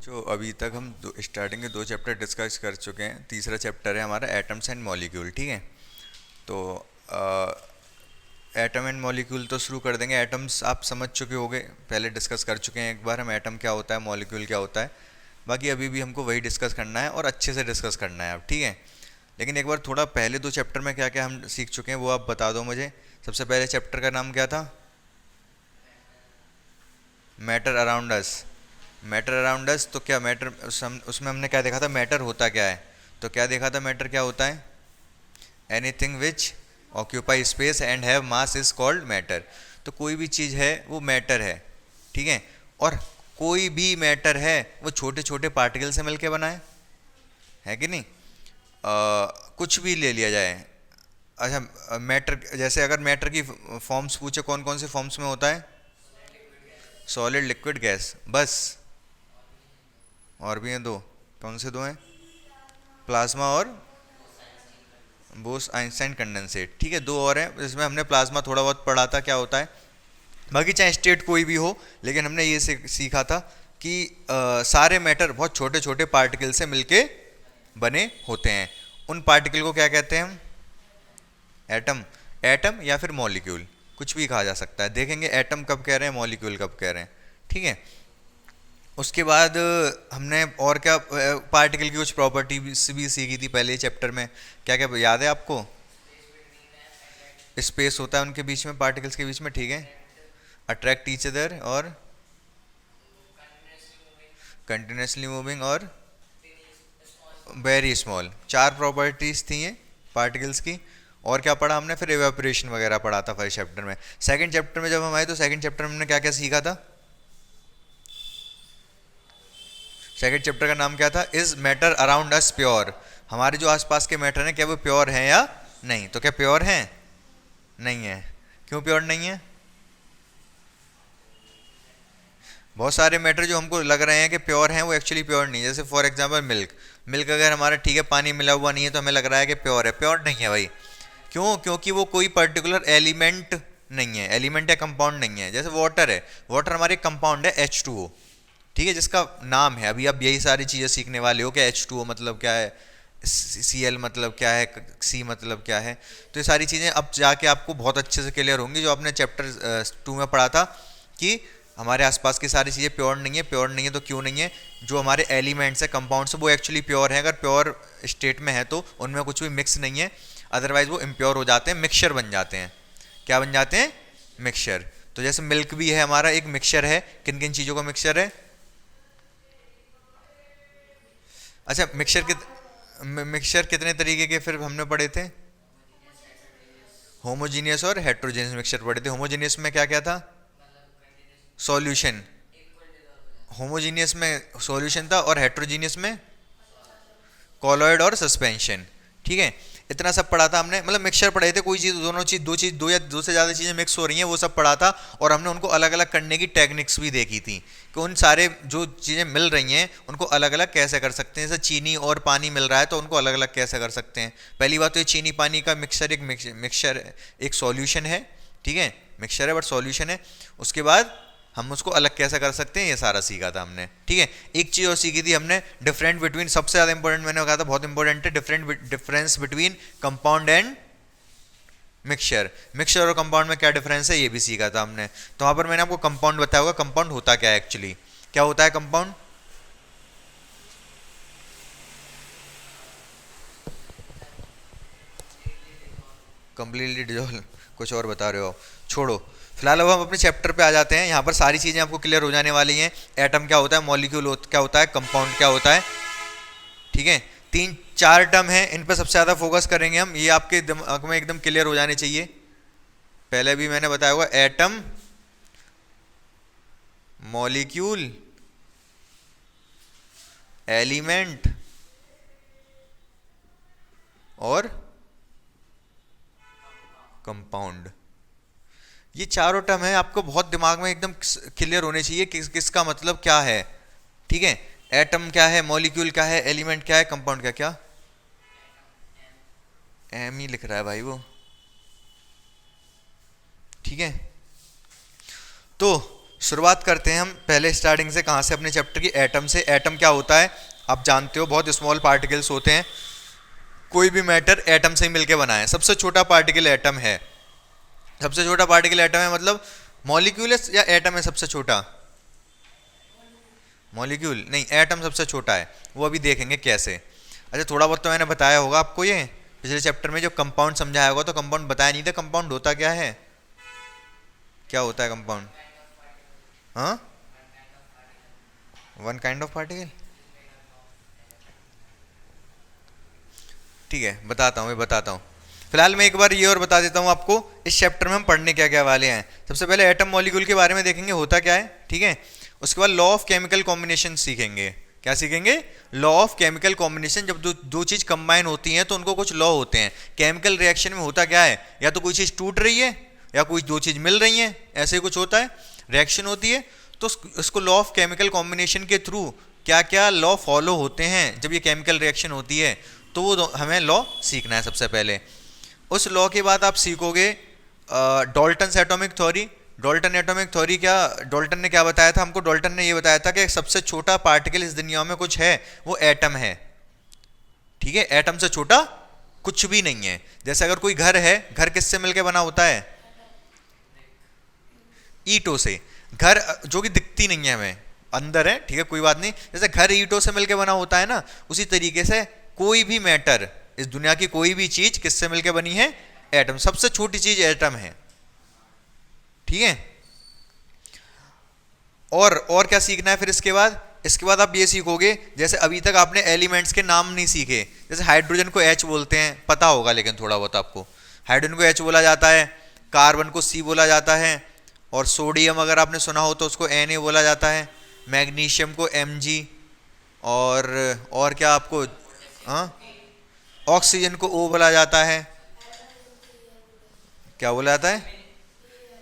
जो अभी तक हम स्टार्टिंग के दो चैप्टर डिस्कस कर चुके हैं, तीसरा चैप्टर है हमारा एटम्स एंड मॉलिक्यूल। ठीक है, तो एटम एंड मॉलिक्यूल तो शुरू कर देंगे। एटम्स आप समझ चुके होंगे, पहले डिस्कस कर चुके हैं एक बार हम, एटम क्या होता है, मॉलिक्यूल क्या होता है। बाकी अभी भी हमको वही डिस्कस करना है और अच्छे से डिस्कस करना है अब। ठीक है, लेकिन एक बार थोड़ा पहले दो चैप्टर में क्या क्या हम सीख चुके हैं वो आप बता दो मुझे। सबसे पहले चैप्टर का नाम क्या था? Matter around us. Matter around us, तो क्या मैटर, उसमें हमने क्या देखा था, मैटर होता क्या है। तो क्या देखा था, मैटर क्या होता है? Anything which occupy space and have mass is called matter. तो कोई भी चीज़ है वो मैटर है। ठीक है, और कोई भी मैटर है वो छोटे छोटे पार्टिकल से मिलके बना है कि नहीं? कुछ भी ले लिया जाए। अच्छा, मैटर, जैसे अगर मैटर की फॉर्म्स पूछे, कौन कौन से फॉर्म्स में होता है? सॉलिड, लिक्विड, गैस, बस? और भी हैं दो, कौन से दो हैं? प्लाज्मा और बोस आइंस्टाइन कंडेंसेट। ठीक है, दो और हैं, इसमें हमने प्लाज्मा थोड़ा बहुत पढ़ा था क्या होता है। बाकी चाहे स्टेट कोई भी हो, लेकिन हमने ये सीखा था कि सारे मैटर बहुत छोटे छोटे पार्टिकल से मिलके बने होते हैं। उन पार्टिकल को क्या कहते हैं हम? एटम। एटम या फिर मॉलिक्यूल, कुछ भी कहा जा सकता है। देखेंगे एटम कब कह रहे हैं, मॉलिक्यूल कब कह रहे हैं। ठीक है, उसके बाद हमने और क्या पार्टिकल की कुछ प्रॉपर्टी भी सीखी थी पहले चैप्टर में। क्या क्या याद है आपको? स्पेस होता है उनके बीच में, पार्टिकल्स के बीच में। ठीक है, अट्रैक्ट ईच अदर, और कंटिन्यूसली मूविंग, और वेरी स्मॉल। चार प्रॉपर्टीज थी ये पार्टिकल्स की। और क्या पढ़ा हमने फिर? एवेपोरेशन वगैरह पढ़ा था फर्स्ट चैप्टर में। सेकंड चैप्टर में जब हम आए तो सेकंड चैप्टर में हमने क्या क्या सीखा था? सेकंड चैप्टर का नाम क्या था? Is matter around us pure. हमारे जो आसपास के मैटर हैं क्या वो प्योर हैं या नहीं? तो क्या प्योर हैं? नहीं है। क्यों प्योर नहीं है? बहुत सारे मैटर जो हमको लग रहे हैं कि प्योर हैं वो एक्चुअली प्योर नहीं है। जैसे फॉर एग्जांपल मिल्क। मिल्क अगर हमारा ठीक है पानी मिला हुआ नहीं है तो हमें लग रहा है कि प्योर है, प्योर नहीं है भाई। क्यों? क्योंकि वो कोई पर्टिकुलर एलिमेंट नहीं है, एलिमेंट या कंपाउंड नहीं है। जैसे वाटर है, वाटर हमारे कंपाउंड है H2O। ठीक है, जिसका नाम है, अभी आप यही सारी चीज़ें सीखने वाले हो कि H2O मतलब क्या है, Cl मतलब क्या है, C मतलब क्या है। तो ये सारी चीज़ें अब जाके आपको बहुत अच्छे से क्लियर होंगी, जो आपने चैप्टर 2 में पढ़ा था कि हमारे आसपास की सारी चीज़ें प्योर नहीं है। प्योर नहीं है तो क्यों नहीं है? जो हमारे एलिमेंट्स है, कंपाउंड्स है, वो एक्चुअली प्योर है। अगर प्योर स्टेट में है तो उनमें कुछ भी मिक्स नहीं है, अदरवाइज वो इम्प्योर हो जाते हैं, मिक्सचर बन जाते हैं। क्या बन जाते हैं? मिक्सचर। तो जैसे मिल्क भी है हमारा एक मिक्सचर है, किन किन चीज़ों का मिक्सचर है? अच्छा, मिक्सचर कितने तरीके के फिर हमने पढ़े थे? होमोजीनियस और हेट्रोजेनियस मिक्सचर पढ़े थे। होमोजीनियस में क्या क्या था? सॉल्यूशन। होमोजीनियस में सॉल्यूशन था और हेट्रोजीनियस में कॉलॉइड और सस्पेंशन। ठीक है, इतना सब पढ़ा था हमने, मतलब मिक्सचर पढ़े थे। कोई चीज़, दोनों चीज़, दो चीज़, दो या दो से ज़्यादा चीज़ें मिक्स हो रही हैं वो सब पढ़ा था। और हमने उनको अलग अलग करने की टेक्निक्स भी देखी थी कि उन सारे जो चीज़ें मिल रही हैं उनको अलग अलग कैसे कर सकते हैं। जैसे चीनी और पानी मिल रहा है तो उनको अलग अलग कैसे कर सकते हैं। पहली बात तो ये चीनी पानी का मिक्सचर एक मिक्सचर एक सॉल्यूशन है। ठीक है, मिक्सचर है बट सॉल्यूशन है। उसके बाद हम उसको अलग कैसे कर सकते हैं ये सारा सीखा था हमने। ठीक है, एक चीज़ और सीखी थी हमने, डिफरेंट बिटवीन, सबसे ज़्यादा इंपॉर्टेंट मैंने कहा था, बहुत इंपॉर्टेंट है, difference between compound and mixture. Mixture और कंपाउंड में क्या डिफरेंस है ये भी सीखा था हमने। तो वहाँ पर मैंने आपको कंपाउंड बताया होगा, कंपाउंड होता क्या है एक्चुअली, क्या होता है कंपाउंड? कंप्लीटली डिजोल्व, कुछ और बता रहे हो? छोड़ो, फिलहाल अब हम अपने चैप्टर पे आ जाते हैं। यहाँ पर सारी चीज़ें आपको क्लियर हो जाने वाली हैं। एटम क्या होता है, मॉलिक्यूल क्या होता है, कंपाउंड क्या होता है। ठीक है, तीन चार टर्म हैं, इन पर सबसे ज़्यादा फोकस करेंगे हम। ये आपके दिमाग में एकदम क्लियर हो जाने चाहिए। पहले भी मैंने बताया होगा, एटम, मॉलिक्यूल, एलिमेंट और कंपाउंड। ये चारों टर्म है, आपको बहुत दिमाग में एकदम क्लियर होने चाहिए किसका मतलब क्या है। ठीक है, एटम क्या है, मॉलिक्यूल क्या है, एलिमेंट क्या है, कंपाउंड क्या, क्या एम ही लिख रहा है भाई वो। ठीक है, तो शुरुआत करते हैं हम पहले स्टार्टिंग से, कहाँ से, अपने चैप्टर की एटम से। एटम क्या होता है आप जानते हो, बहुत स्मॉल पार्टिकल्स होते हैं, कोई भी मैटर एटम से ही मिलके बना है। सबसे छोटा पार्टिकल एटम है, सबसे छोटा पार्टिकल एटम है, मतलब मॉलिक्यूल है या एटम है सबसे छोटा? मॉलिक्यूल नहीं, एटम सबसे छोटा है, वो अभी देखेंगे कैसे। अच्छा थोड़ा बहुत तो मैंने बताया होगा आपको, ये पिछले चैप्टर में जो कंपाउंड समझाया होगा, तो कंपाउंड बताया नहीं था, कंपाउंड होता क्या है, क्या होता है कंपाउंड? हाँ, वन काइंड ऑफ पार्टिकल, ठीक है बताता हूँ, मैं बताता हूँ। फिलहाल मैं एक बार ये और बता देता हूँ आपको, इस चैप्टर में हम पढ़ने क्या क्या वाले हैं। सबसे पहले एटम मॉलिक्यूल के बारे में देखेंगे, होता क्या है, ठीक है। उसके बाद लॉ ऑफ केमिकल कॉम्बिनेशन सीखेंगे। क्या सीखेंगे? Law of chemical combination. जब दो चीज़ कंबाइन होती हैं तो उनको कुछ लॉ होते हैं। केमिकल रिएक्शन में होता क्या है, या तो कोई चीज़ टूट रही है या कोई दो चीज़ मिल रही हैं, ऐसे कुछ होता है, रिएक्शन होती है। तो उसको लॉ ऑफ केमिकल कॉम्बिनेशन के थ्रू क्या क्या लॉ फॉलो होते हैं जब ये केमिकल रिएक्शन होती है, तो वो हमें लॉ सीखना है सबसे पहले। उस लॉ के बाद आप सीखोगे Dalton atomic theory. Dalton atomic theory क्या, डॉल्टन ने क्या बताया था हमको? डॉल्टन ने ये बताया था कि सबसे छोटा पार्टिकल इस दुनिया में कुछ है, वो एटम है, ठीक है। एटम से छोटा कुछ भी नहीं है। जैसे अगर कोई घर है, घर किससे मिलके बना होता है? ईंटों से। घर जो कि दिखती नहीं है हमें, अंदर है, ठीक है, कोई बात नहीं। जैसे घर ईंटों से मिलके बना होता है ना, उसी तरीके से कोई भी मैटर, इस दुनिया की कोई भी चीज किससे मिलके बनी है? एटम। सबसे छोटी चीज एटम है, ठीक है। और क्या सीखना है फिर इसके बाद? इसके बाद आप ये सीखोगे, जैसे अभी तक आपने एलिमेंट्स के नाम नहीं सीखे। जैसे हाइड्रोजन को H बोलते हैं, पता होगा लेकिन थोड़ा बहुत आपको। हाइड्रोजन को H बोला जाता है, कार्बन को C बोला जाता है, और सोडियम अगर आपने सुना हो तो उसको Na बोला जाता है, मैग्नीशियम को Mg, और क्या आपको, हाँ, ऑक्सीजन को O बोला जाता है, क्या बोला जाता है?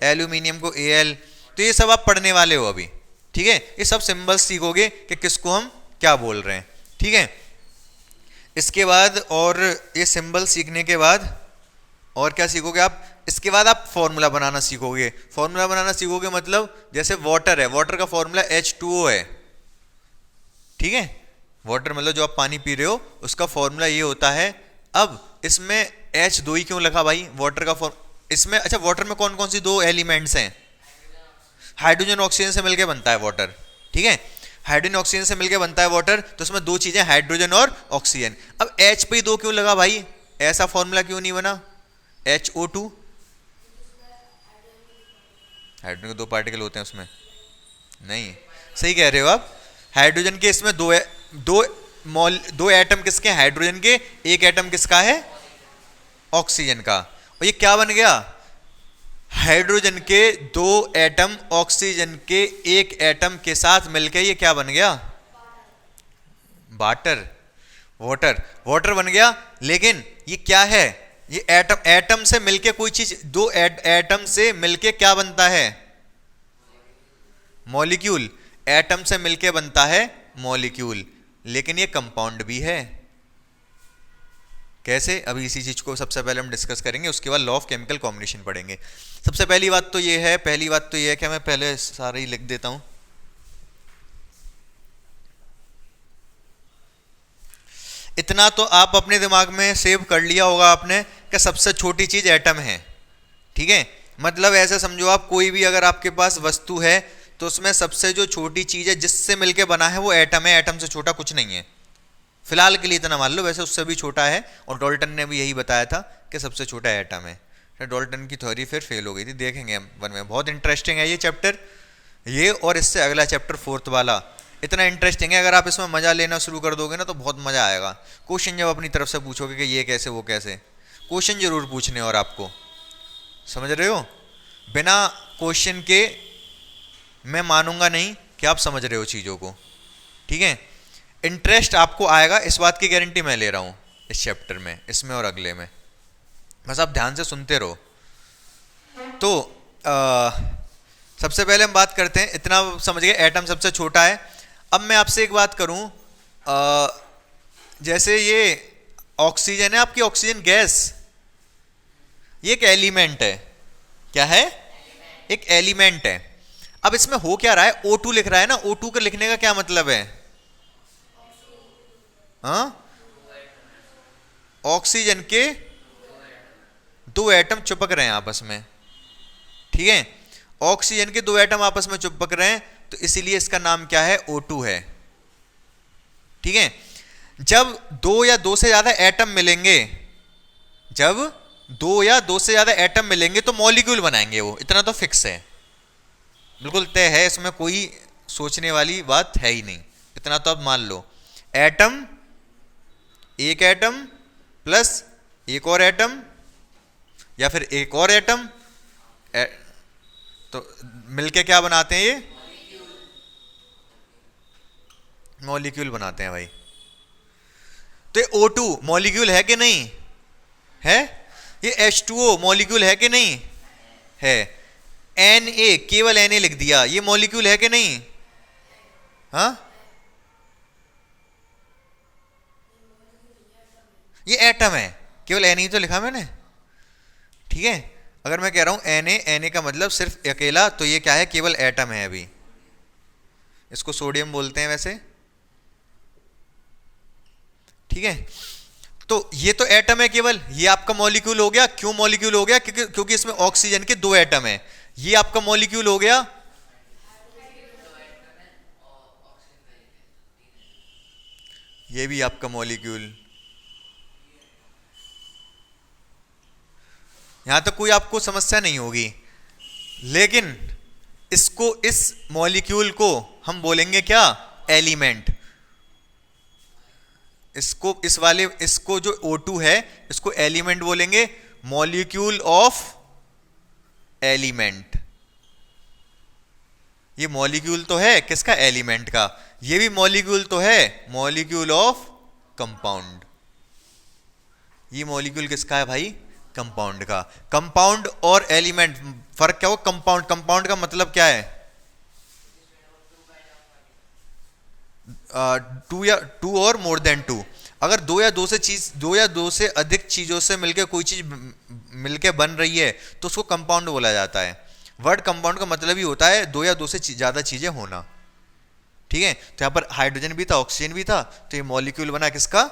एल्यूमिनियम को Al। तो ये सब आप पढ़ने वाले हो अभी, ठीक है। ये सब सिंबल्स सीखोगे कि किसको हम क्या बोल रहे हैं, ठीक है। इसके बाद, और ये सिंबल सीखने के बाद और क्या सीखोगे आप? इसके बाद आप फॉर्मूला बनाना सीखोगे। फॉर्मूला बनाना सीखोगे मतलब, जैसे वाटर है, वाटर का फॉर्मूला H2O है, ठीक है। वाटर मतलब जो आप पानी पी रहे हो, उसका फॉर्मूला ये होता है। अब इसमें H2 ही क्यों लगा भाई? वाटर का इसमें, अच्छा वाटर में कौन कौन सी दो एलिमेंट्स हैं? हाइड्रोजन ऑक्सीजन से मिलकर बनता है वाटर, ठीक है। हाइड्रोजन ऑक्सीजन से मिलकर बनता है वाटर, तो उसमें दो चीजें, हाइड्रोजन और ऑक्सीजन। अब H पे 2 क्यों लगा भाई? ऐसा फॉर्मूला क्यों नहीं बना? HO2, हाइड्रोजन के 2 पार्टिकल होते हैं उसमें, नहीं, सही कह रहे हो आप। हाइड्रोजन के इसमें दो एटम किसके? हाइड्रोजन के। एक एटम किसका है? ऑक्सीजन का। और ये क्या बन गया? हाइड्रोजन के 2 एटम ऑक्सीजन के 1 एटम के साथ मिलकर ये क्या बन गया? वाटर। वाटर बन गया। लेकिन ये क्या है? ये एटम से मिलके कोई चीज, 2 एटम से मिलके क्या बनता है? मॉलिक्यूल। एटम से मिलके बनता है मॉलिक्यूल, लेकिन ये कंपाउंड भी है। कैसे? अभी इसी चीज को सबसे पहले हम डिस्कस करेंगे, उसके बाद लॉ ऑफ केमिकल कॉम्बिनेशन पढ़ेंगे। सबसे पहली बात तो ये है, कि मैं पहले सारा ही लिख देता हूं। इतना तो आप अपने दिमाग में सेव कर लिया होगा आपने कि सबसे छोटी चीज एटम है, ठीक है। मतलब ऐसे समझो आप, कोई भी अगर आपके पास वस्तु है तो उसमें सबसे जो छोटी चीज है जिससे मिलके बना है वो एटम है, एटम से छोटा कुछ नहीं है। फिलहाल के लिए इतना मान लो, वैसे उससे भी छोटा है, और डॉल्टन ने भी यही बताया था कि सबसे छोटा एटम है। डॉल्टन की थ्योरी फिर फेल हो गई थी, देखेंगे हम वन में। बहुत इंटरेस्टिंग है ये चैप्टर, ये और इससे अगला चैप्टर 4th वाला इतना इंटरेस्टिंग है। अगर आप इसमें मजा लेना शुरू कर दोगे ना तो बहुत मजा आएगा। क्वेश्चन जब अपनी तरफ से पूछोगे कि ये कैसे वो कैसे, क्वेश्चन जरूर पूछने, और आपको समझ रहे हो, बिना क्वेश्चन के मैं मानूंगा नहीं कि आप समझ रहे हो चीज़ों को, ठीक है। इंटरेस्ट आपको आएगा, इस बात की गारंटी मैं ले रहा हूँ इस चैप्टर में, इसमें और अगले में। बस आप ध्यान से सुनते रहो। तो सबसे पहले हम बात करते हैं, इतना समझ गए एटम सबसे छोटा है। अब मैं आपसे एक बात करूं, जैसे ये ऑक्सीजन है, आपकी ऑक्सीजन गैस, ये एक एलिमेंट है। क्या है? एक एलिमेंट है। अब इसमें हो क्या रहा है, O2 लिख रहा है ना, O2 का लिखने का क्या मतलब है, हाँ, ऑक्सीजन के दो एटम चिपक रहे हैं आपस में, ठीक है, ऑक्सीजन के दो एटम आपस में चिपक रहे हैं, तो इसीलिए इसका नाम क्या है, O2 है, ठीक है। जब दो या दो से ज्यादा एटम मिलेंगे, जब दो या दो से ज्यादा एटम मिलेंगे तो मॉलिक्यूल बनाएंगे वो, इतना तो फिक्स है, बिल्कुल तय है, इसमें कोई सोचने वाली बात है ही नहीं, इतना तो अब मान लो। एटम, एक एटम प्लस एक और एटम या फिर एक और एटम, तो मिलके क्या बनाते हैं, ये मॉलिक्यूल बनाते हैं भाई। तो ये O2 मॉलिक्यूल है कि नहीं है, ये H2O मॉलिक्यूल है कि नहीं है, Na केवल Na लिख दिया, ये मॉलिक्यूल है कि नहीं, हाँ, ये एटम है, केवल Na ही तो लिखा मैंने, ठीक है। अगर मैं कह रहा हूं Na का मतलब सिर्फ अकेला, तो ये क्या है, केवल एटम है, अभी इसको सोडियम बोलते हैं वैसे, ठीक है। तो ये तो एटम है केवल, ये आपका मॉलिक्यूल हो गया, क्यों मॉलिक्यूल हो गया, क्योंकि इसमें ऑक्सीजन के दो एटम है, ये आपका मॉलिक्यूल हो गया, ये भी आपका मॉलिक्यूल। यहां तक कोई आपको समस्या नहीं होगी, लेकिन इसको, इस मॉलिक्यूल को हम बोलेंगे क्या, एलिमेंट। इसको, इस वाले, इसको जो O2 है इसको एलिमेंट बोलेंगे, मॉलिक्यूल ऑफ एलिमेंट। ये मॉलिक्यूल तो है किसका, एलिमेंट का, ये भी मॉलिक्यूल तो है, मॉलिक्यूल ऑफ कंपाउंड। ये मॉलिक्यूल किसका है भाई, कंपाउंड का। कंपाउंड और एलिमेंट फर्क क्या हो, कंपाउंड, कंपाउंड का मतलब क्या है, टू और मोर देन टू। अगर दो या दो से अधिक चीजों से मिलकर कोई चीज मिलकर बन रही है तो उसको कंपाउंड बोला जाता है। वर्ड कंपाउंड का मतलब ही होता है दो या दो से ज्यादा चीजें होना, ठीक है। तो यहाँ पर हाइड्रोजन भी था, ऑक्सीजन भी था, तो ये मॉलिक्यूल बना किसका,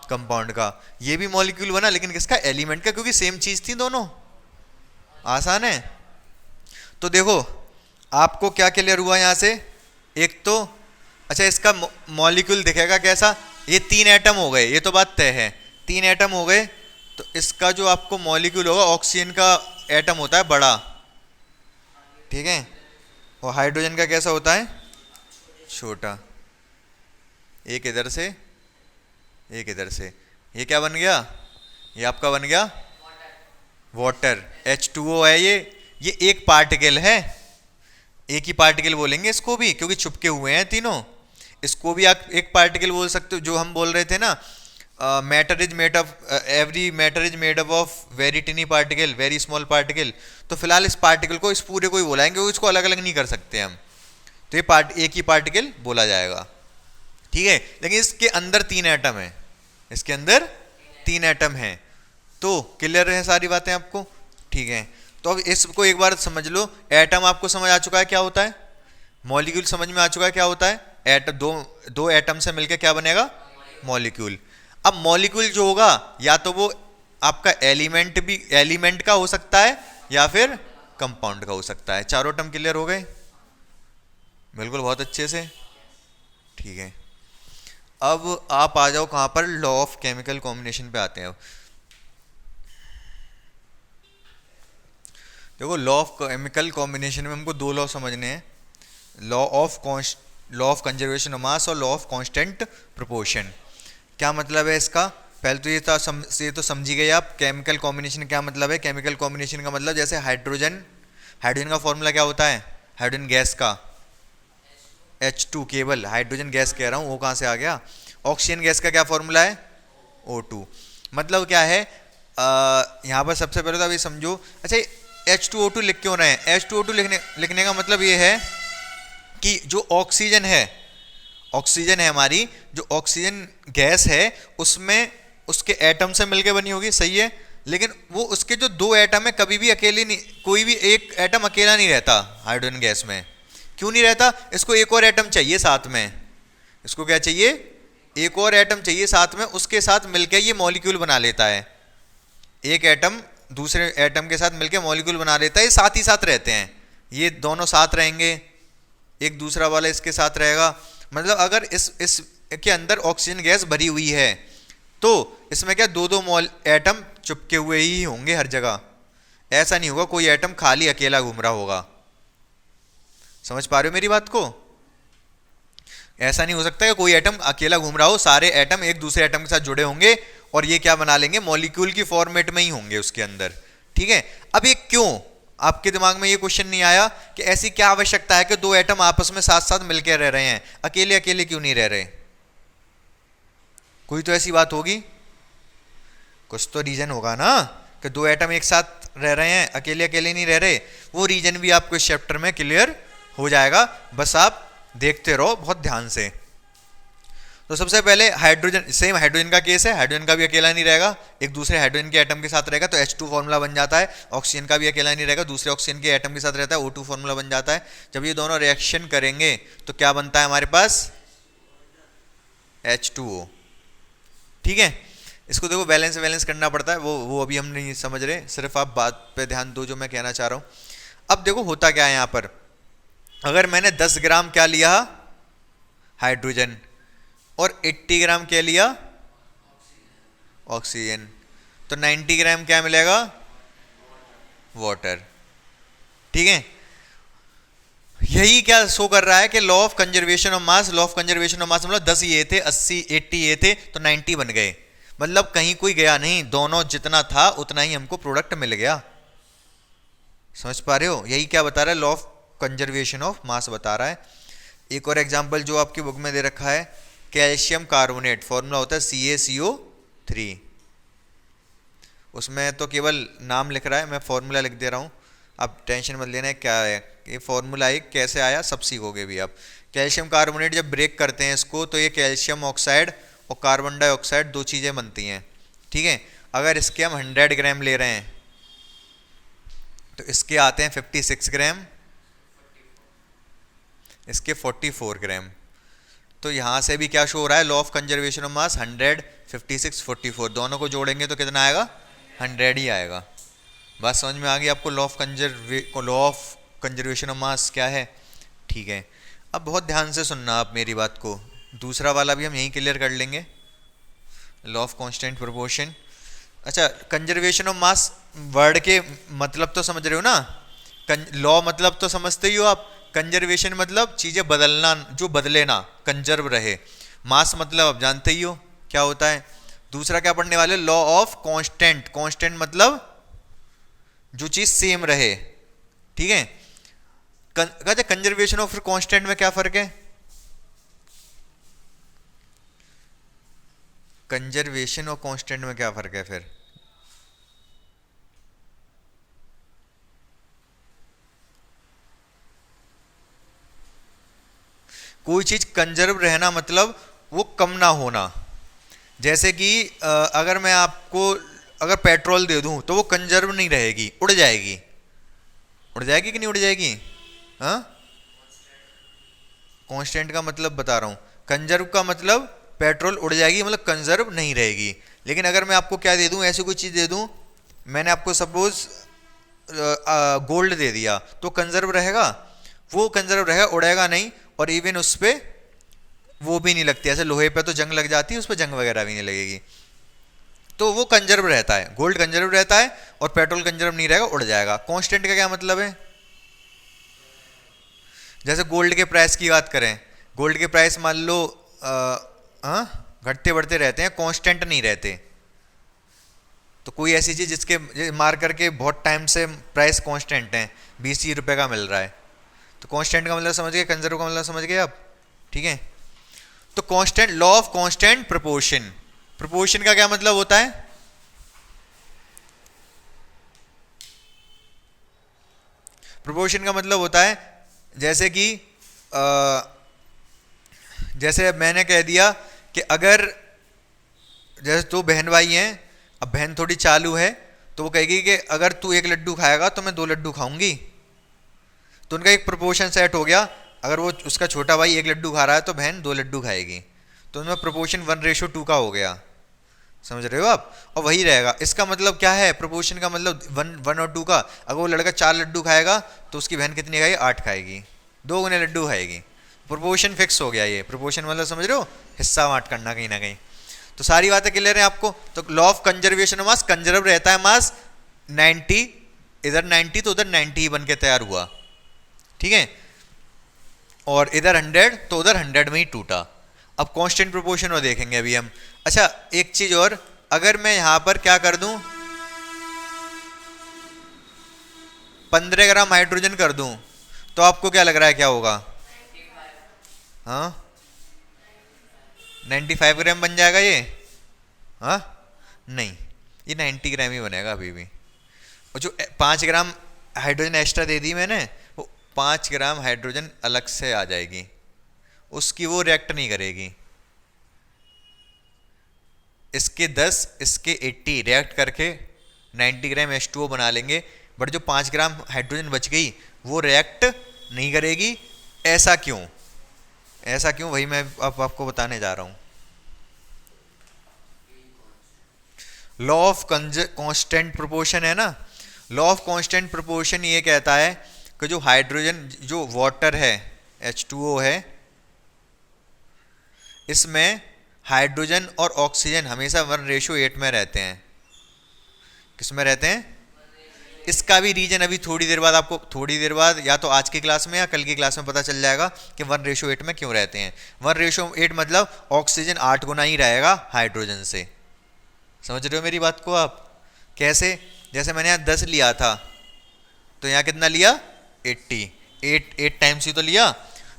कंपाउंड का। ये भी मॉलिक्यूल बना लेकिन किसका, एलिमेंट का, क्योंकि सेम चीज थी दोनों। आसान है। तो देखो आपको क्या क्लियर हुआ यहां से, एक तो अच्छा इसका मॉलिक्यूल दिखेगा कैसा, ये तीन एटम हो गए, ये तो बात तय है, तीन एटम हो गए, तो इसका जो आपको मॉलिक्यूल होगा, ऑक्सीजन का एटम होता है बड़ा, ठीक है, और हाइड्रोजन का कैसा होता है, छोटा। एक इधर से, एक इधर से, ये क्या बन गया, ये आपका बन गया वाटर, H2O है ये एक पार्टिकल है, एक ही पार्टिकल बोलेंगे इसको भी, क्योंकि छुपके हुए हैं तीनों। इसको भी आप एक पार्टिकल बोल सकते हो, जो हम बोल रहे थे ना, matter is made of, every matter is made up of very टिनी particle, very small particle. तो फिलहाल इस पार्टिकल को, इस पूरे को ही बोलाएंगे, क्योंकि इसको अलग अलग नहीं कर सकते हम, तो ये एक ही पार्टिकल बोला जाएगा, ठीक है। लेकिन इसके अंदर तीन एटम है, इसके अंदर तीन एटम है, तो क्लियर है सारी बातें आपको, ठीक है। तो अब इसको एक बार समझ लो, एटम आपको समझ आ चुका है क्या होता है, मॉलिक्यूल समझ में आ चुका है क्या होता है, एटम, दो एटम से मिलकर क्या बनेगा, मॉलिक्यूल। अब मॉलिक्यूल जो होगा या तो वो आपका एलिमेंट का हो सकता है या फिर कंपाउंड का हो सकता है। चारों टर्म क्लियर हो गए, बिल्कुल, बहुत अच्छे से, ठीक है। अब आप आ जाओ कहां पर, लॉ ऑफ केमिकल कॉम्बिनेशन पे आते हैं। अब देखो लॉ ऑफ केमिकल कॉम्बिनेशन में हमको दो लॉ समझने हैं, law of conservation of mass और लॉ ऑफ कांस्टेंट प्रोपोर्शन। क्या मतलब है इसका, पहले तो ये तो समझी गए आप, केमिकल कॉम्बिनेशन क्या मतलब है। केमिकल कॉम्बिनेशन का मतलब जैसे हाइड्रोजन का फॉर्मूला क्या होता है, हाइड्रोजन गैस का H2, केवल हाइड्रोजन गैस कह रहा हूँ, वो कहाँ से आ गया। ऑक्सीजन गैस का क्या फॉर्मूला है, O2। मतलब क्या है, यहाँ पर सबसे पहले तो अभी समझो, अच्छा H2O2 लिख क्यों रहे हैं, H2O2 लिखने का मतलब ये है कि जो ऑक्सीजन है हमारी, जो ऑक्सीजन गैस है उसमें उसके एटम से मिलके बनी होगी, सही है, लेकिन वो उसके जो दो एटम है कभी भी अकेले नहीं, कोई भी एक एटम अकेला नहीं रहता हाइड्रोजन गैस में, क्यों नहीं रहता? इसको एक और एटम चाहिए साथ में, इसको क्या चाहिए? एक और एटम चाहिए साथ में, उसके साथ मिलकर ये मॉलिक्यूल बना लेता है। एक एटम दूसरे एटम के साथ मिलकर मॉलिक्यूल बना लेता है, ये साथ ही साथ रहते हैं, ये दोनों साथ रहेंगे, एक दूसरा वाला इसके साथ रहेगा। मतलब अगर इस के अंदर ऑक्सीजन गैस भरी हुई है तो इसमें क्या दो दो एटम चिपके हुए ही होंगे हर जगह, ऐसा नहीं होगा कोई एटम खाली अकेला घूम रहा होगा। समझ पा रहे हो मेरी बात को? ऐसा नहीं हो सकता कि कोई एटम अकेला घूम रहा हो, सारे एटम एक दूसरे एटम के साथ जुड़े होंगे और ये क्या बना लेंगे, मॉलिक्यूल की फॉर्मेट में ही होंगे उसके अंदर। ठीक है, अब ये क्यों, आपके दिमाग में ये क्वेश्चन नहीं आया कि ऐसी क्या आवश्यकता है कि दो एटम आपस में साथ साथ मिलकर रह रहे हैं, अकेले अकेले क्यों नहीं रह रहे? कोई तो ऐसी बात होगी, कुछ तो रीजन होगा ना कि दो एटम एक साथ रह रहे हैं, अकेले अकेले नहीं रह रहे। वो रीजन भी आपको इस चैप्टर में क्लियर हो जाएगा, बस आप देखते रहो बहुत ध्यान से। तो सबसे पहले हाइड्रोजन, सेम हाइड्रोजन का केस है, हाइड्रोजन का भी अकेला नहीं रहेगा, एक दूसरे हाइड्रोजन के एटम के साथ रहेगा तो H2 फॉर्मूला बन जाता है। ऑक्सीजन का भी अकेला नहीं रहेगा, दूसरे ऑक्सीजन के एटम के साथ रहता है, O2 फॉर्मूला बन जाता है। जब ये दोनों रिएक्शन करेंगे तो क्या बनता है हमारे पास? H2O। ठीक है, इसको देखो बैलेंस वैलेंस करना पड़ता है, वो अभी हम नहीं समझ रहे, सिर्फ आप बात पे ध्यान दो जो मैं कहना चाह रहा हूँ। अब देखो होता क्या है यहाँ पर, अगर मैंने 10 ग्राम क्या लिया हाइड्रोजन और 80 ग्राम क्या लिया ऑक्सीजन, तो 90 ग्राम क्या मिलेगा? वाटर। ठीक है, यही क्या शो कर रहा है कि law of conservation of mass, law of conservation of मास मतलब 10 ये थे, 80 80 ये थे तो 90 बन गए, मतलब कहीं कोई गया नहीं, दोनों जितना था उतना ही हमको प्रोडक्ट मिल गया। समझ पा रहे हो? यही क्या बता रहा है, लॉ ऑफ कंजर्वेशन ऑफ मास बता रहा है। एक और एग्जांपल जो आपकी बुक में दे रखा है, कैल्शियम कार्बोनेट, फॉर्मूला होता है CaCO3, उसमें तो केवल नाम लिख रहा है, मैं फॉर्मूला लिख दे रहा हूँ, आप टेंशन मत लेना है क्या है ये फॉर्मूला, एक कैसे आया सब सीखोगे भी आप। कैल्शियम कार्बोनेट जब ब्रेक करते हैं इसको तो ये कैल्शियम ऑक्साइड और कार्बन डाइऑक्साइड दो चीज़ें बनती हैं। ठीक है, अगर इसके हम 100 ग्राम ले रहे हैं तो इसके आते हैं 56 ग्राम, इसके 44 ग्राम। तो यहाँ से भी क्या शो हो रहा है, लॉ ऑफ कंजर्वेशन ऑफ मास 100 56 44, दोनों को जोड़ेंगे तो कितना आएगा? 100 ही आएगा। बात समझ में आ गई आपको? लॉ ऑफ कंजर्वेशन ऑफ मास क्या है? ठीक है, अब बहुत ध्यान से सुनना आप मेरी बात को, दूसरा वाला भी हम यहीं क्लियर कर लेंगे, लॉ ऑफ कांस्टेंट प्रोपोर्शन। अच्छा, कंजर्वेशन ऑफ मास वर्ड के मतलब तो समझ रहे हो ना, लॉ मतलब तो समझते ही हो आप, कंजर्वेशन मतलब चीज़ें बदलना, जो बदले ना, कंजर्व रहे। मास मतलब आप जानते ही हो क्या होता है। दूसरा क्या पढ़ने वाले, लॉ ऑफ कांस्टेंट, कांस्टेंट मतलब जो चीज़ सेम रहे। ठीक है, कहते कंजर्वेशन और फिर कांस्टेंट में क्या फर्क है? कंजर्वेशन और कांस्टेंट में क्या फर्क है फिर? कोई चीज कंजर्व रहना मतलब वो कम ना होना। जैसे कि अगर मैं आपको अगर पेट्रोल दे दूं तो वो कंजर्व नहीं रहेगी, उड़ जाएगी। उड़ जाएगी कि नहीं उड़ जाएगी? हाँ, कांस्टेंट का मतलब बता रहा हूँ, कंजर्व का मतलब पेट्रोल उड़ जाएगी मतलब कंजर्व नहीं रहेगी। लेकिन अगर मैं आपको क्या दे दूं, ऐसी कोई चीज़ दे दूं, मैंने आपको सपोज गोल्ड दे दिया तो कंजर्व रहेगा? वो कंजर्व रहेगा, उड़ेगा नहीं। और इवन उस पर वो भी नहीं लगती, ऐसे लोहे पे तो जंग लग जाती है, उस पर जंग वगैरह भी नहीं लगेगी, तो वो कंजर्व रहता है। गोल्ड कंजर्व रहता है और पेट्रोल कंजर्व नहीं रहेगा, उड़ जाएगा। कांस्टेंट का क्या मतलब है? जैसे गोल्ड के प्राइस की बात करें, गोल्ड के प्राइस मान लो घटते बढ़ते रहते हैं, कांस्टेंट नहीं रहते। तो कोई ऐसी चीज़ जिसके मार करके बहुत टाइम से प्राइस कांस्टेंट है, 20 रुपए का मिल रहा है, तो कांस्टेंट का मतलब समझ गए, कंजर्व का मतलब समझ गए आप? ठीक है, तो constant, law of constant proportion. Proportion का क्या मतलब होता है? प्रोपोर्शन का मतलब होता है जैसे कि जैसे मैंने कह दिया कि अगर जैसे दो बहन भाई हैं, अब बहन थोड़ी चालू है तो वो कहेगी कि अगर तू एक लड्डू खाएगा तो मैं 2 लड्डू खाऊंगी, तो उनका एक प्रोपोर्शन सेट हो गया। अगर वो उसका छोटा भाई एक लड्डू खा रहा है तो बहन 2 लड्डू खाएगी, तो उनमें प्रोपोर्शन 1:2 का हो गया। समझ रहे हो आप? और वही रहेगा। इसका मतलब क्या है, प्रोपोर्शन का मतलब 1 और 2 का। अगर वो लड़का 4 लड्डू खाएगा तो उसकी बहन कितनी खाएगी, 8 खाएगी, 2 गुने लड्डू खाएगी। प्रोपोर्शन फिक्स हो गया। ये प्रोपोर्शन मतलब समझ रहे हो, हिस्सा बांट करना कहीं ना कहीं। तो सारी बातें क्लियर है आपको। तो law of conservation of mass, conserve रहता है मास 90, इधर 90 तो उधर 90 ही बन के तैयार हुआ, ठीक है। और इधर 100 तो उधर 100 में ही टूटा। अब कांस्टेंट प्रोपोर्शन में देखेंगे अभी हम। अच्छा एक चीज और, अगर मैं यहां पर क्या कर दूं, 15 ग्राम हाइड्रोजन कर दूं, तो आपको क्या लग रहा है क्या होगा? हाँ 95 ग्राम बन जाएगा ये? हाँ नहीं, ये 90 ग्राम ही बनेगा अभी भी। और जो 5 ग्राम हाइड्रोजन एक्स्ट्रा दे दी मैंने, वो 5 ग्राम हाइड्रोजन अलग से आ जाएगी, उसकी वो रिएक्ट नहीं करेगी। इसके 10 इसके 80 रिएक्ट करके 90 ग्राम H2O बना लेंगे, बट जो 5 ग्राम हाइड्रोजन बच गई वो रिएक्ट नहीं करेगी। ऐसा क्यों? ऐसा क्यों, वही मैं अब आपको बताने जा रहा हूं। लॉ ऑफ कांस्टेंट प्रोपोर्शन है ना, लॉ ऑफ कांस्टेंट प्रोपोर्शन ये कहता है कि जो हाइड्रोजन, जो वाटर है H2O है, इसमें हाइड्रोजन और ऑक्सीजन हमेशा 1:8 में रहते हैं। किस में रहते हैं? इसका भी रीजन अभी थोड़ी देर बाद आपको, थोड़ी देर बाद या तो आज की क्लास में या कल की क्लास में पता चल जाएगा कि 1:8 में क्यों रहते हैं। 1:8 मतलब ऑक्सीजन 8 गुना ही रहेगा हाइड्रोजन से। समझ रहे हो मेरी बात को आप? कैसे? जैसे मैंने यहाँ 10 लिया था, तो यहाँ कितना लिया? 80, 8 टाइम्स ही तो लिया।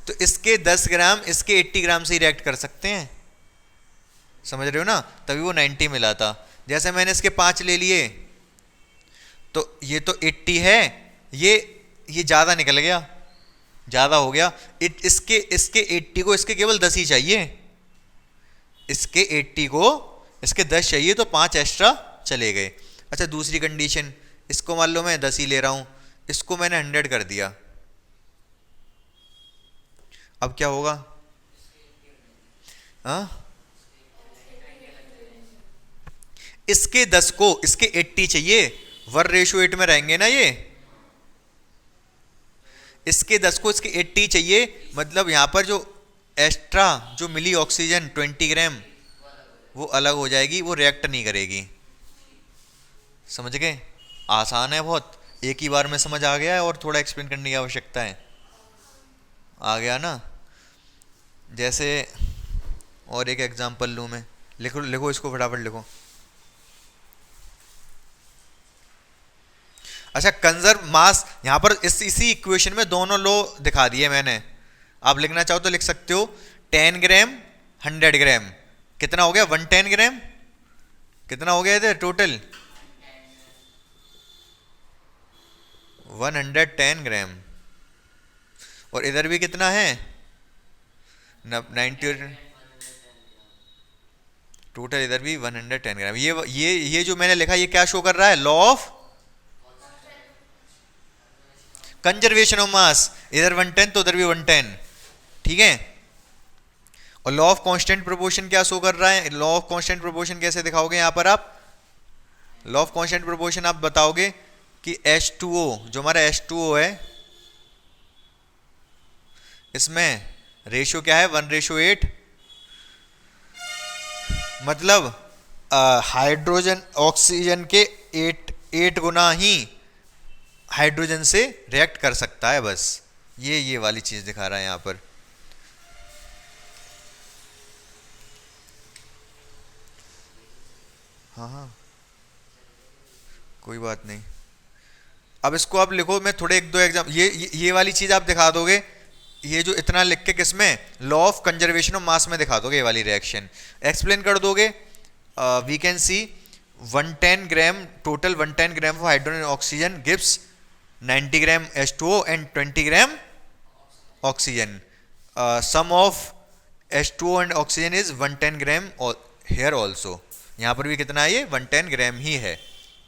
तो इसके 10 ग्राम इसके 80 ग्राम से ही रिएक्ट कर सकते हैं। समझ रहे हो ना? तभी वो 90 मिला था। जैसे मैंने इसके 5 ले लिए, तो ये तो 80 है, ये ज़्यादा निकल गया, ज़्यादा हो गया। इसके 80 को इसके केवल 10 ही चाहिए, इसके 80 को इसके 10 चाहिए, तो 5 एक्स्ट्रा चले गए। अच्छा दूसरी कंडीशन, इसको मान लो मैं 10 ही ले रहा हूँ, इसको मैंने 100 कर दिया, अब क्या होगा? हाँ इसके 10 को इसके 80 चाहिए, 1:8 में रहेंगे ना ये। इसके 10 को इसके 80 चाहिए, मतलब यहां पर जो एक्स्ट्रा जो मिली ऑक्सीजन 20 ग्राम वो अलग हो जाएगी, वो रिएक्ट नहीं करेगी। समझ गए? आसान है बहुत, एक ही बार में समझ आ गया है और थोड़ा एक्सप्लेन करने की आवश्यकता है। आ गया ना? जैसे और एक एग्जांपल लूँ मैं, लिखो लिखो इसको फटाफट लिखो। अच्छा कंजर्व मास, यहां पर इसी इक्वेशन में दोनों लो दिखा दिए मैंने। आप लिखना चाहो तो लिख सकते हो 10 ग्राम 100 ग्राम कितना हो गया? 110 ग्राम। कितना हो गया इधर टोटल? 110 ग्राम। और इधर भी कितना है? 90। टोटल इधर भी 110 ग्राम। ये जो मैंने लिखा, ये क्या शो कर रहा है? लॉ ऑफ कंजर्वेशन ऑफ मास। इधर 110 तो उधर भी 110, ठीक है। और लॉ ऑफ कांस्टेंट प्रोपोर्शन क्या शो कर रहा है? लॉ ऑफ कांस्टेंट प्रोपोर्शन कैसे दिखाओगे यहां पर आप? लॉ ऑफ कांस्टेंट प्रोपोर्शन आप बताओगे कि H2O, जो हमारा H2O है, इसमें रेशियो क्या है? 1:8। मतलब हाइड्रोजन ऑक्सीजन के 8 गुना ही हाइड्रोजन से रिएक्ट कर सकता है। बस ये वाली चीज दिखा रहा है यहां पर। हाँ हाँ कोई बात नहीं। अब इसको आप लिखो, मैं थोड़े 1-2 एग्जाम, ये वाली चीज आप दिखा दोगे, ये जो इतना लिख के किसमें? Law of conservation of mass में दिखा दोगे, ये वाली रिएक्शन एक्सप्लेन कर दोगे। We can see 110 gram total 110 gram of hydrogen oxygen gives 90 gram H2O and 20 gram oxygen. Sum of H2O and oxygen is 110 gram here also. यहाँ पर भी कितना है? ये 110 ग्राम ही है।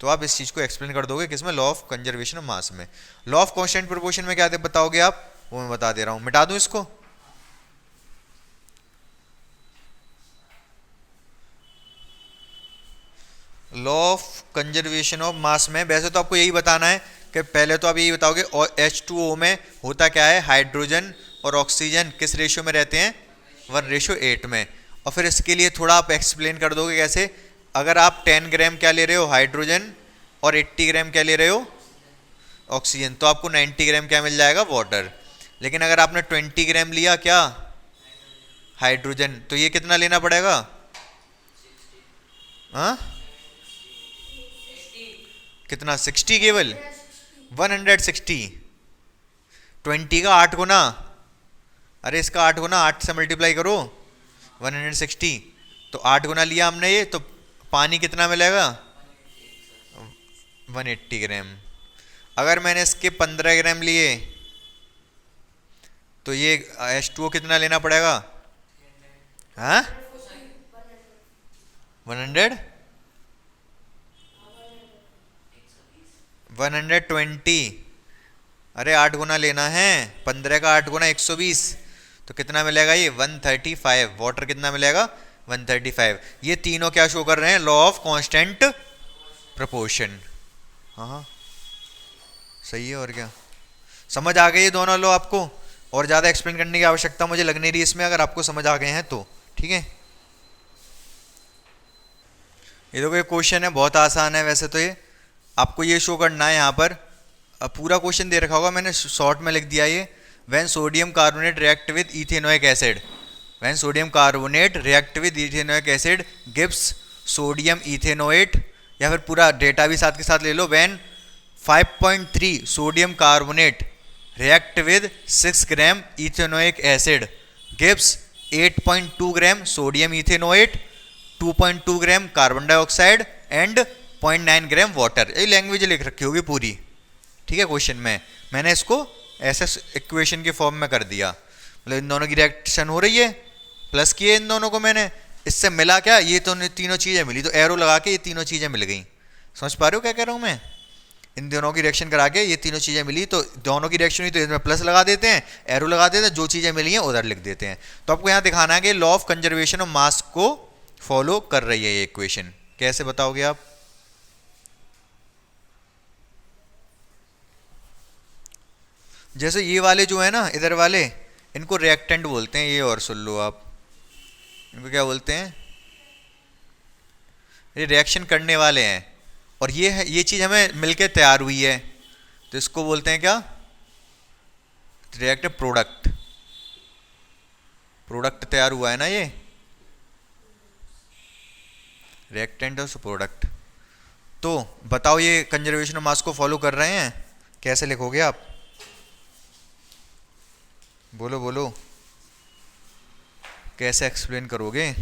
तो आप इस चीज़ को एक्सप्लेन कर दोगे किसमें? Law of conservation of mass में। लॉ ऑफ कांस्टेंट प्रोपोर्शन में क्या बताओगे आप? वो मैं बता दे रहा हूँ, मिटा दूँ इसको। Law of conservation of mass में वैसे तो आपको यही बताना है कि पहले तो आप यही बताओगे H2O में होता क्या है, हाइड्रोजन और ऑक्सीजन किस रेशियो में रहते हैं, 1:8 में। और फिर इसके लिए थोड़ा आप एक्सप्लेन कर दोगे कैसे। अगर आप 10 ग्राम क्या ले रहे हो हाइड्रोजन और 80 ग्राम क्या ले रहे हो ऑक्सीजन, तो आपको 90 ग्राम क्या मिल जाएगा, वाटर। लेकिन अगर आपने 20 ग्राम लिया क्या हाइड्रोजन, तो ये कितना लेना पड़ेगा, हाँ कितना, 60 केवल, 160। 20 का 8 गुना, अरे इसका 8 गुना, 8 से मल्टीप्लाई करो 160, तो 8 गुना लिया हमने ये, तो पानी कितना मिलेगा 180 ग्राम। अगर मैंने इसके 15 ग्राम लिए तो ये H2O कितना लेना पड़ेगा, हाँ 120। अरे 8 गुना लेना है, 15 का 8 गुना 120, तो कितना मिलेगा ये 135। वाटर कितना मिलेगा 135। ये तीनों क्या शो कर रहे हैं, लॉ ऑफ कांस्टेंट प्रोपोर्शन। हाँ हाँ सही है, और क्या समझ आ गई ये दोनों लॉ आपको, और ज़्यादा एक्सप्लेन करने की आवश्यकता मुझे लग नहीं रही इसमें, अगर आपको समझ आ गए हैं तो ठीक है। ये देखो ये क्वेश्चन है, बहुत आसान है वैसे तो। ये आपको ये शो करना है यहाँ पर, पूरा क्वेश्चन दे रखा होगा, मैंने शॉर्ट में लिख दिया ये। When sodium carbonate react with ethanoic acid, when sodium carbonate react with ethanoic acid gives sodium ethanoate, या फिर पूरा डेटा भी साथ के साथ ले लो। When 5.3 sodium carbonate react with 6 gram ethanoic acid gives 8.2 gram sodium ethanoate, 2.2 gram carbon dioxide and 0.9 gram water. ये लैंग्वेज लिख रखी होगी पूरी, ठीक है। क्वेश्चन में मैंने इसको ऐसे इक्वेशन के फॉर्म में कर दिया, मतलब इन दोनों की रिएक्शन हो रही है, प्लस किए इन दोनों को मैंने, इससे मिला क्या, ये तो तीनों चीज़ें मिली, तो एरो लगा के ये तीनों चीज़ें मिल गई। समझ पा रहे हो क्या कह रहा हूँ मैं, इन दोनों की रिएक्शन करा के ये तीनों चीज़ें मिली, तो दोनों की रिएक्शन हुई तो इसमें प्लस लगा देते हैं, एरो लगा देते हैं, जो चीज़ें मिली हैं उधर लिख देते हैं। तो आपको यहाँ दिखाना है कि लॉ ऑफ कंजर्वेशन ऑफ मास को फॉलो कर रही है ये इक्वेशन। कैसे बताओगे आप, जैसे ये वाले जो है ना इधर वाले, इनको रिएक्टेंट बोलते हैं ये, और सुन लो आप, इनको क्या बोलते हैं, ये रिएक्शन करने वाले हैं। और ये है, ये चीज़ हमें मिलके तैयार हुई है, तो इसको बोलते हैं क्या, रिएक्टिव प्रोडक्ट। प्रोडक्ट तैयार हुआ है ना ये, रिएक्टेंट और प्रोडक्ट। तो बताओ ये कंजर्वेशन ऑफ मास को फॉलो कर रहे हैं, कैसे लिखोगे आप, बोलो बोलो, कैसे एक्सप्लेन करोगे।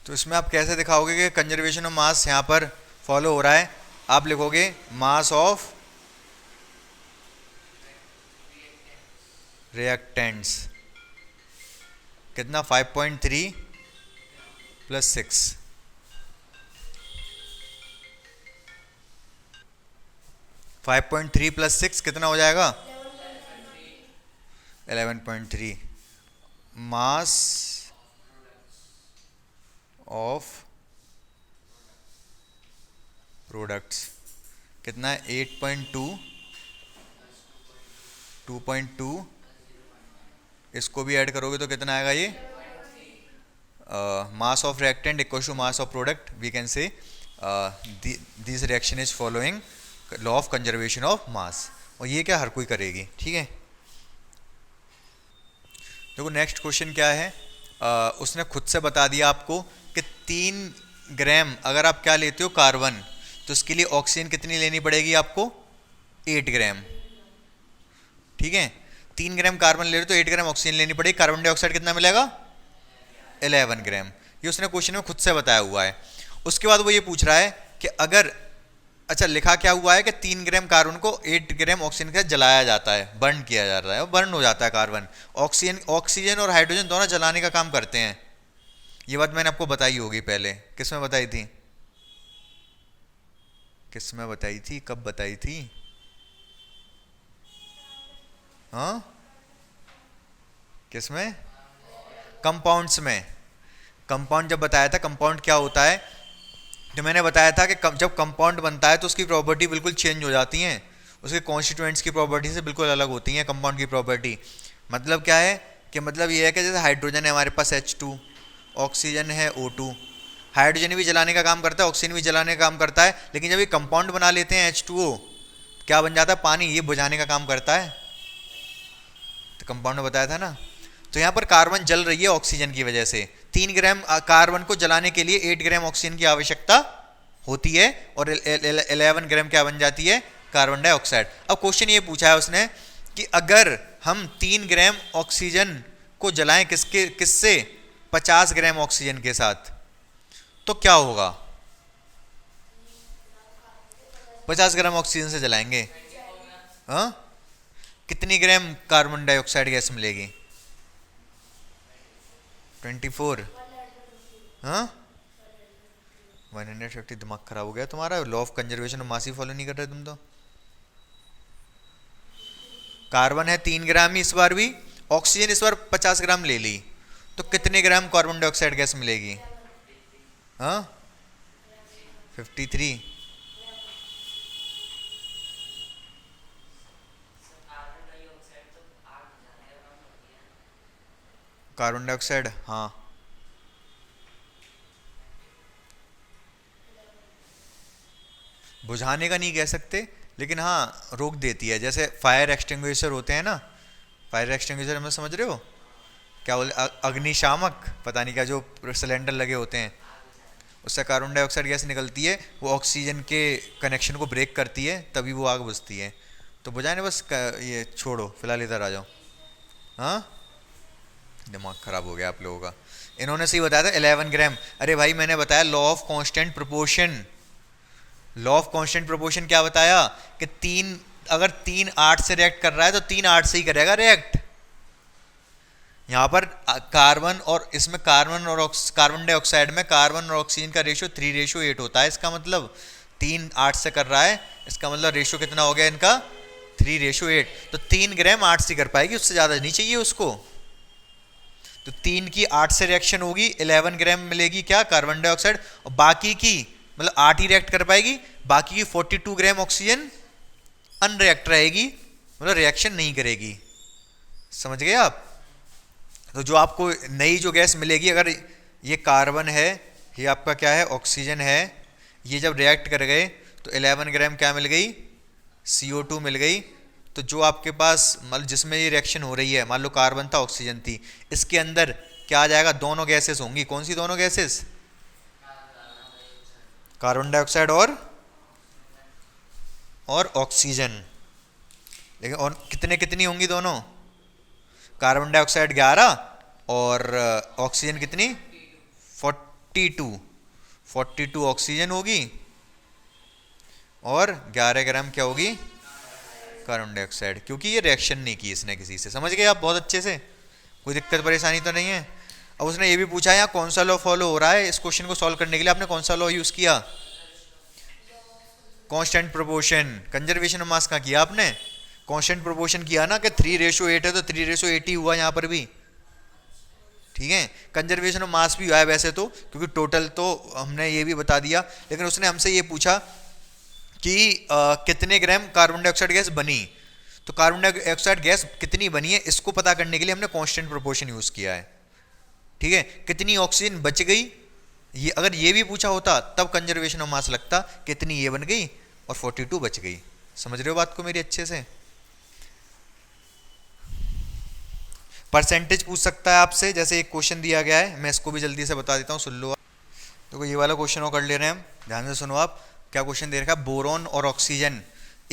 तो इसमें आप कैसे दिखाओगे कि कंजर्वेशन ऑफ मास यहाँ पर फॉलो हो रहा है। आप लिखोगे मास ऑफ रिएक्टेंट्स कितना, 5.3 + 6, 5.3 + 6 कितना हो जाएगा, 11.3। मास ऑफ प्रोडक्ट्स कितना है, 8.2, 2.2, इसको भी ऐड करोगे तो कितना आएगा ये, mass of reactant equal to mass of product. We can say this reaction is following law of conservation of mass. और ये क्या हर कोई करेगी, ठीक है। देखो नेक्स्ट क्वेश्चन क्या है, उसने खुद से बता दिया आपको कि 3 ग्राम अगर आप क्या लेते हो कार्बन, तो उसके लिए ऑक्सीजन कितनी लेनी पड़ेगी आपको, 8 ग्राम, ठीक है। 3 ग्राम कार्बन ले रहे तो 8 ग्राम ऑक्सीजन लेनी पड़ेगी। कार्बन डाइऑक्साइड कितना मिलेगा, 11 ग्राम। ये उसने क्वेश्चन में खुद से बताया हुआ है। उसके बाद वो ये पूछ रहा है कि अगर, अच्छा लिखा क्या हुआ है कि 3 ग्राम कार्बन को 8 ग्राम ऑक्सीजन के साथ जलाया जाता है, बर्न किया जाता है, बर्न हो जाता है कार्बन। ऑक्सीजन और हाइड्रोजन दोनों जलाने का काम करते हैं। ये बात मैंने आपको बताई होगी पहले, किस में बताई थी, किस में बताई थी, कब बताई थी, हाँ, किस में? कंपाउंड्स में। कंपाउंड जब बताया था कंपाउंड क्या होता है, तो मैंने बताया था कि जब कंपाउंड बनता है तो उसकी प्रॉपर्टी बिल्कुल चेंज हो जाती हैं, उसके कॉन्स्टिट्यूएंट्स की प्रॉपर्टी से बिल्कुल अलग होती हैं कंपाउंड की प्रॉपर्टी। मतलब क्या है कि मतलब ये है कि जैसे हाइड्रोजन है हमारे पास H2, ऑक्सीजन है O2। हाइड्रोजन भी जलाने का काम करता है, ऑक्सीजन भी जलाने का काम करता है, लेकिन जब ये कंपाउंड बना लेते हैं H2O, क्या बन जाता है? पानी। ये बुझाने का काम करता है। तो कंपाउंड में बताया था ना। तो यहाँ पर कार्बन जल रही है ऑक्सीजन की वजह से। 3 ग्राम कार्बन को जलाने के लिए 8 ग्राम ऑक्सीजन की आवश्यकता होती है और 11 ग्राम क्या बन जाती है? Carbon dioxide. अब क्वेश्चन ये पूछा है उसने कि अगर हम 3 ग्राम ऑक्सीजन को जलाएं किससे? 50 ग्राम ऑक्सीजन के साथ, तो क्या होगा? 50 ग्राम ऑक्सीजन से जलाएंगे, हाँ, कितनी ग्राम कार्बन डाइऑक्साइड गैस मिलेगी? 24। हाँ, 150। दिमाग खराब हो गया तुम्हारा, law of conservation of mass he follow नहीं कर रहे तुम तो। कार्बन है 3 ग्राम ही इस बार भी, ऑक्सीजन इस बार 50 ग्राम ले ली, तो कितने ग्राम कार्बन डाइऑक्साइड गैस मिलेगी? हाँ, 53। कार्बन डाइऑक्साइड, हाँ, बुझाने का नहीं कह सकते, लेकिन हाँ रोक देती है। जैसे फायर एक्सटिंग्विशर होते हैं ना, फायर एक्सटिंग्विशर हमें समझ रहे हो क्या बोले? अग्निशामक, पता नहीं क्या, जो सिलेंडर लगे होते हैं, उससे कार्बन डाइऑक्साइड गैस निकलती है, वो ऑक्सीजन के कनेक्शन को ब्रेक करती है, तभी वो आग बुझती है। तो बुझाने बस ये छोड़ो, फिलहाल इधर आ जाओ। हाँ, दिमाग खराब हो गया आप लोगों का। इन्होंने सही बताया था 11 ग्राम। अरे भाई मैंने बताया law of constant proportion. Law of constant proportion क्या बताया कि अगर 3 8 से रिएक्ट कर रहा है तो 3 8 से ही करेगा रिएक्ट। यहाँ पर कार्बन और इसमें कार्बन डाइऑक्साइड में कार्बन और ऑक्सीजन का रेशियो 3:8 होता है। इसका मतलब 3 8 से कर रहा है, इसका मतलब रेशियो कितना हो गया इनका? 3:8। तो 3 ग्राम 8 से कर पाएगी, उससे ज़्यादा नहीं चाहिए उसको। तो 3 की 8 से रिएक्शन होगी, 11 ग्राम मिलेगी क्या? Carbon dioxide. और बाकी की मतलब 8 ही रिएक्ट कर पाएगी, बाकी की 42 ग्राम ऑक्सीजन अनरिएक्ट रहेगी, मतलब रिएक्शन नहीं करेगी। समझ गए आप? तो जो आपको नई जो गैस मिलेगी, अगर ये कार्बन है, ये आपका क्या है? ऑक्सीजन है, ये जब रिएक्ट कर गए तो 11 ग्राम क्या मिल गई? CO2 मिल गई। तो जो आपके पास मतलब जिसमें ये रिएक्शन हो रही है, मान लो कार्बन था ऑक्सीजन थी, इसके अंदर क्या आ जाएगा? दोनों गैसेस होंगी। कौन सी दोनों गैसेस? कार्बन डाइऑक्साइड और ऑक्सीजन। लेकिन और कितनी होंगी दोनों? कार्बन डाइऑक्साइड 11 और ऑक्सीजन कितनी? 42 ऑक्सीजन होगी और 11 ग्राम क्या होगी? Carbon dioxide. क्योंकि ये रिएक्शन नहीं की इसने किसी से। समझ गए आप बहुत अच्छे से? कोई दिक्कत परेशानी तो नहीं है? अब उसने ये भी पूछा यहाँ कौन सा लॉ फॉलो हो रहा है। इस क्वेश्चन को सॉल्व करने के लिए आपने कौन सा लॉ यूज किया? Constant proportion. कंजर्वेशन ऑफ मास का किया आपने? कांस्टेंट प्रोपोर्शन किया ना कि 3:8 है तो 3:8 ही हुआ यहाँ पर भी। ठीक है, कंजर्वेशन ऑफ मास भी हुआ है वैसे तो, क्योंकि टोटल तो हमने ये भी बता दिया, लेकिन उसने हमसे ये पूछा कि कितने ग्राम कार्बन डाइऑक्साइड गैस बनी। तो कार्बन डाइऑक्साइड गैस कितनी बनी है इसको पता करने के लिए हमने कांस्टेंट प्रोपोर्शन यूज किया है। ठीक है, कितनी ऑक्सीजन बच गई, ये अगर ये भी पूछा होता तब कंजर्वेशन ऑफ मास लगता, कितनी ये बन गई और 42 बच गई। समझ रहे हो बात को मेरी अच्छे से? परसेंटेज पूछ सकता है आपसे, जैसे एक क्वेश्चन दिया गया है, मैं इसको भी जल्दी से बता देता हूँ, सुन लो आप। तो ये वाला क्वेश्चन और कर ले रहे हैं हम, ध्यान से सुनो आप। क्या क्वेश्चन दे रखा है? बोरॉन और ऑक्सीजन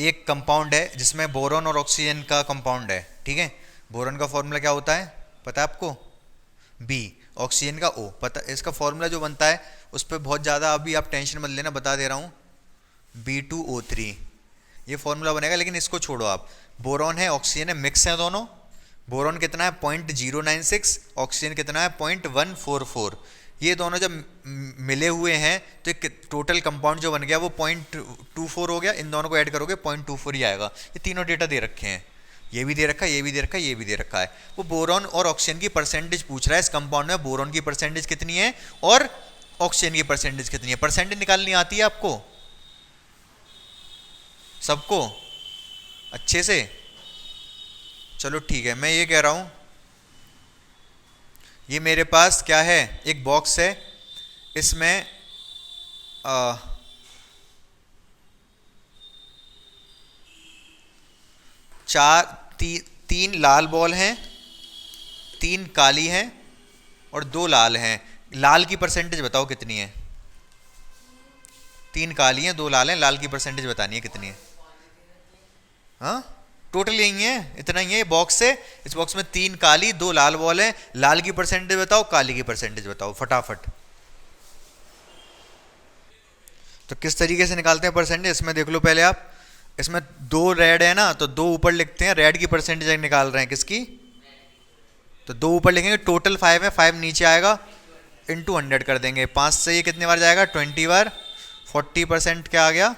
एक कंपाउंड है जिसमें बोरॉन और ऑक्सीजन का कंपाउंड है। ठीक है, बोरॉन का फॉर्मूला क्या होता है पता है आपको? B। ऑक्सीजन का O। पता, इसका फॉर्मूला जो बनता है उस पर बहुत ज़्यादा अभी आप टेंशन मत लेना, बता दे रहा हूँ। B2O3 ये फॉर्मूला बनेगा, लेकिन इसको छोड़ो आप। बोरॉन है ऑक्सीजन है, मिक्स है दोनों। बोरॉन कितना है? 0.096, ऑक्सीजन कितना है? 0.144। ये दोनों जब मिले हुए हैं तो एक टोटल कंपाउंड जो बन गया वो 0.24 हो गया। इन दोनों को ऐड करोगे 0.24 ही आएगा। ये तीनों डेटा दे रखे हैं। ये भी दे रखा है, ये भी दे रखा है, ये भी दे रखा है। वो बोरॉन और ऑक्सीजन की परसेंटेज पूछ रहा है। इस कंपाउंड में बोरॉन की परसेंटेज कितनी है और ऑक्सीजन की परसेंटेज कितनी है। परसेंटेज निकालनी आती है आपको सबको अच्छे से? चलो ठीक है, मैं ये कह रहा हूं, ये मेरे पास क्या है, एक बॉक्स है, इसमें तीन लाल बॉल हैं, 3 काली हैं और 2 लाल हैं। लाल की परसेंटेज बताओ कितनी है? 3 काली हैं, 2 लाल हैं, लाल की परसेंटेज बतानी है कितनी है? हाँ, टोटल यही है, इतना ही है बॉक्स है। इस बॉक्स में 3 काली 2 लाल बॉल है। लाल की परसेंटेज बताओ, काली की परसेंटेज बताओ फटाफट। तो किस तरीके से निकालते हैं परसेंटेज, इसमें देख लो पहले आप। इसमें 2 रेड है ना, तो 2 ऊपर लिखते हैं, रेड की परसेंटेज निकाल रहे हैं किसकी? तो 2 ऊपर लिखेंगे, टोटल 5 है, 5 नीचे आएगा, इंटू 100 कर देंगे। 5 से ये कितने बार जाएगा? 20 बार। 40% क्या आ गया?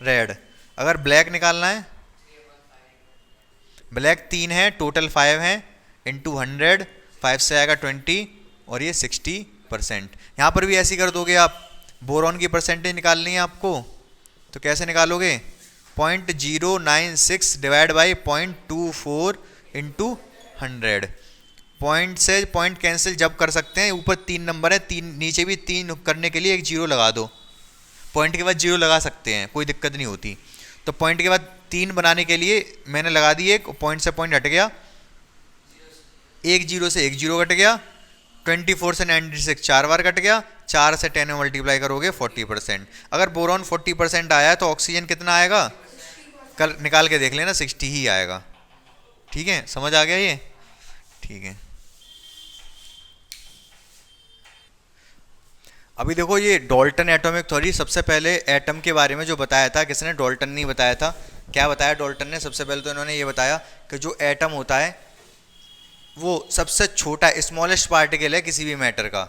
रेड। अगर ब्लैक निकालना है, ब्लैक 3 है, टोटल 5 है, इंटू 100, 5 से आएगा 20 और ये 60%। यहाँ पर भी ऐसे ही कर दोगे आप। बोरॉन की परसेंटेज निकालनी है आपको, तो कैसे निकालोगे? 0.096 डिवाइड बाई 0.24 इंटू 100। पॉइंट से पॉइंट कैंसिल जब कर सकते हैं, ऊपर 3 नंबर है, 3 नीचे भी 3 करने के लिए एक 0 लगा दो। पॉइंट के बाद 0 लगा सकते हैं, कोई दिक्कत नहीं होती। तो पॉइंट के बाद 3 बनाने के लिए मैंने लगा दी, एक पॉइंट से पॉइंट हट गया, एक 0 से एक 0 कट गया, 24 से 96 4 बार कट गया, 4 से 10 में मल्टीप्लाई करोगे 40%। अगर बोरॉन 40% आया है तो ऑक्सीजन कितना आएगा? कल निकाल के देख लेना, 60 ही आएगा। ठीक है, समझ आ गया ये? ठीक है। अभी देखो, ये डाल्टन एटॉमिक थ्योरी, सबसे पहले एटम के बारे में जो बताया था किसने? डाल्टन ने बताया था। क्या बताया डाल्टन ने? सबसे पहले तो इन्होंने ये बताया कि जो एटम होता है वो सबसे छोटा स्मॉलेस्ट पार्टिकल है किसी भी मैटर का।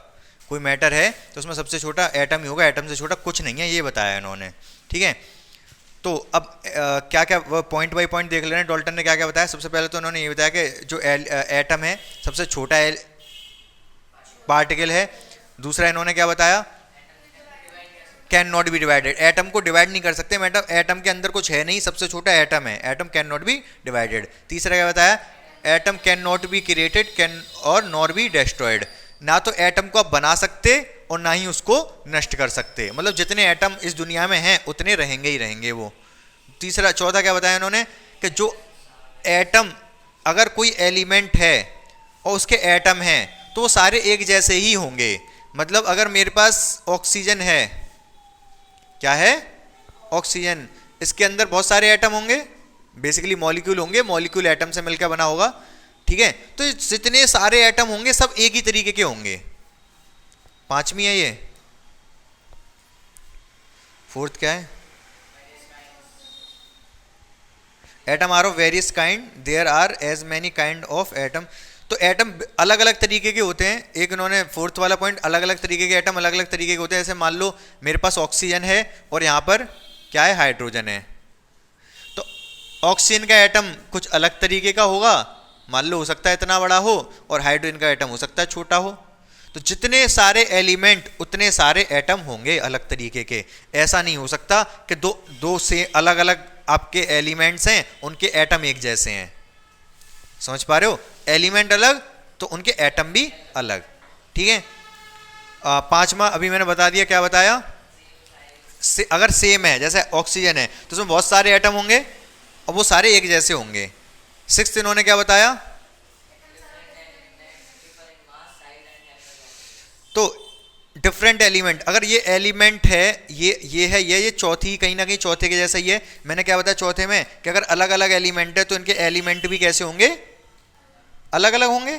कोई मैटर है तो उसमें सबसे छोटा एटम ही होगा, एटम से छोटा कुछ नहीं है, ये बताया इन्होंने। ठीक है, तो अब क्या क्या पॉइंट बाय पॉइंट देख लेना डाल्टन ने क्या क्या बताया। सबसे पहले तो उन्होंने ये बताया कि जो एटम है सबसे छोटा पार्टिकल है। दूसरा इन्होंने क्या बताया? Can not be divided, atom को डिवाइड नहीं कर सकते, एटम के अंदर कुछ है नहीं, सबसे छोटा एटम है, atom can not be divided. तीसरा क्या बताया? Atom can not be created can और नॉर बी डेस्ट्रॉयड, ना तो एटम को आप बना सकते और ना ही उसको नष्ट कर सकते, मतलब जितने एटम इस दुनिया में हैं उतने रहेंगे ही रहेंगे वो। तीसरा चौथा क्या बताया इन्होंने कि जो एटम, अगर कोई एलिमेंट है और उसके एटम हैं तो वो सारे एक जैसे ही होंगे। मतलब अगर मेरे पास ऑक्सीजन है, क्या है? ऑक्सीजन, इसके अंदर बहुत सारे एटम होंगे, बेसिकली मॉलिक्यूल होंगे, मॉलिक्यूल एटम से मिलकर बना होगा। ठीक है, तो जितने सारे एटम होंगे सब एक ही तरीके के होंगे। 5वीं है ये। 4th क्या है? Atom are of various kind, there are as many kind of atom. तो एटम अलग अलग तरीके के होते हैं। एक इन्होंने 4th वाला पॉइंट, अलग अलग तरीके के एटम अलग अलग तरीके के होते हैं। जैसे मान लो मेरे पास ऑक्सीजन है और यहाँ पर क्या है? हाइड्रोजन है। तो ऑक्सीजन का एटम कुछ अलग तरीके का होगा, मान लो हो सकता है इतना बड़ा हो, और हाइड्रोजन का एटम हो सकता है छोटा हो। तो जितने सारे एलिमेंट उतने सारे एटम होंगे अलग तरीके के। ऐसा नहीं हो सकता कि दो से अलग अलग आपके एलिमेंट्स हैं, उनके एटम एक जैसे हैं। समझ पा रहे हो? एलिमेंट अलग तो उनके एटम भी अलग। ठीक है, 5वां अभी मैंने बता दिया। क्या बताया? अगर सेम है, जैसे ऑक्सीजन है तो उसमें बहुत सारे एटम होंगे और वो सारे एक जैसे होंगे। 6th इन्होंने क्या बताया? तो डिफरेंट एलिमेंट, अगर ये एलिमेंट है, ये है, ये चौथी कहीं ना कहीं चौथे के जैसा ही है। मैंने क्या बताया चौथे में कि अगर अलग अलग एलिमेंट है तो इनके एलिमेंट भी कैसे होंगे? अलग अलग होंगे।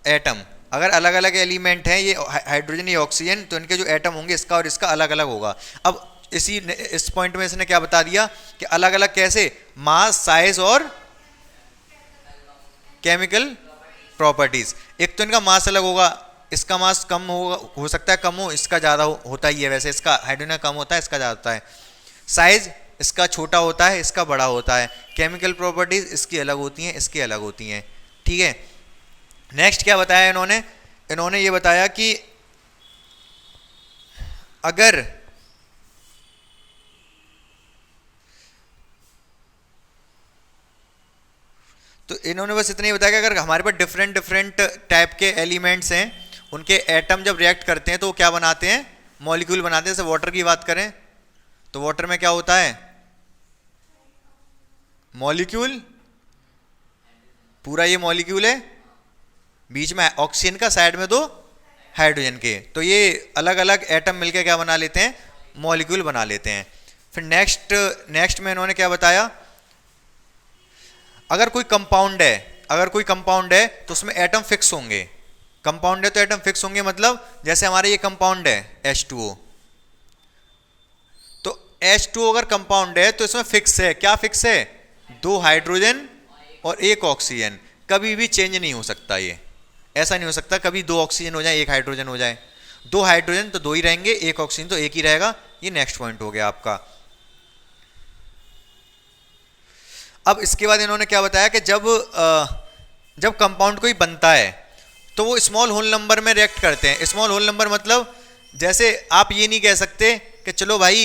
एटम अगर अलग अलग एलिमेंट हैं, ये हाइड्रोजन ये ऑक्सीजन, तो इनके जो एटम होंगे इसका और इसका अलग अलग होगा। अब इस पॉइंट में इसने क्या बता दिया कि अलग अलग कैसे? मास, साइज और केमिकल प्रॉपर्टीज। एक तो इनका मास अलग होगा, इसका मास कम होगा, हो सकता है कम हो, इसका ज़्यादा होता ही है। वैसे इसका हाइड्रोजन कम होता है, इसका ज़्यादा होता है। साइज इसका छोटा होता है, इसका बड़ा होता है। केमिकल प्रॉपर्टीज इसकी अलग होती हैं, इसकी अलग होती हैं, ठीक है। नेक्स्ट क्या बताया इन्होंने, इन्होंने ये बताया कि अगर तो इन्होंने बस इतना ही बताया कि अगर हमारे पास डिफरेंट डिफरेंट टाइप के एलिमेंट्स हैं, उनके एटम जब रिएक्ट करते हैं तो वो क्या बनाते हैं, मॉलिक्यूल बनाते हैं। जैसे वाटर की बात करें तो वाटर में क्या होता है, मॉलिक्यूल, पूरा ये मॉलिक्यूल है, बीच में ऑक्सीजन का, साइड में दो हाइड्रोजन के, तो ये अलग अलग एटम मिलकर क्या बना लेते हैं, मॉलिक्यूल बना लेते हैं। फिर नेक्स्ट में इन्होंने क्या बताया, अगर कोई कंपाउंड है, अगर कोई कंपाउंड है तो उसमें एटम फिक्स होंगे। कंपाउंड है तो एटम फिक्स होंगे, मतलब जैसे हमारा ये कंपाउंड है H2O, तो H2O अगर कंपाउंड है तो इसमें फिक्स है, क्या फिक्स है, 2 हाइड्रोजन और 1 ऑक्सीजन, कभी भी चेंज नहीं हो सकता। ये ऐसा नहीं हो सकता कभी 2 ऑक्सीजन हो जाए 1 हाइड्रोजन हो जाए, 2 हाइड्रोजन तो 2 ही रहेंगे, 1 ऑक्सीजन तो 1 ही रहेगा। ये नेक्स्ट पॉइंट हो गया आपका। अब इसके बाद इन्होंने क्या बताया कि जब कंपाउंड कोई बनता है तो वो स्मॉल होल नंबर में रिएक्ट करते हैं। स्मॉल होल नंबर मतलब जैसे आप ये नहीं कह सकते कि चलो भाई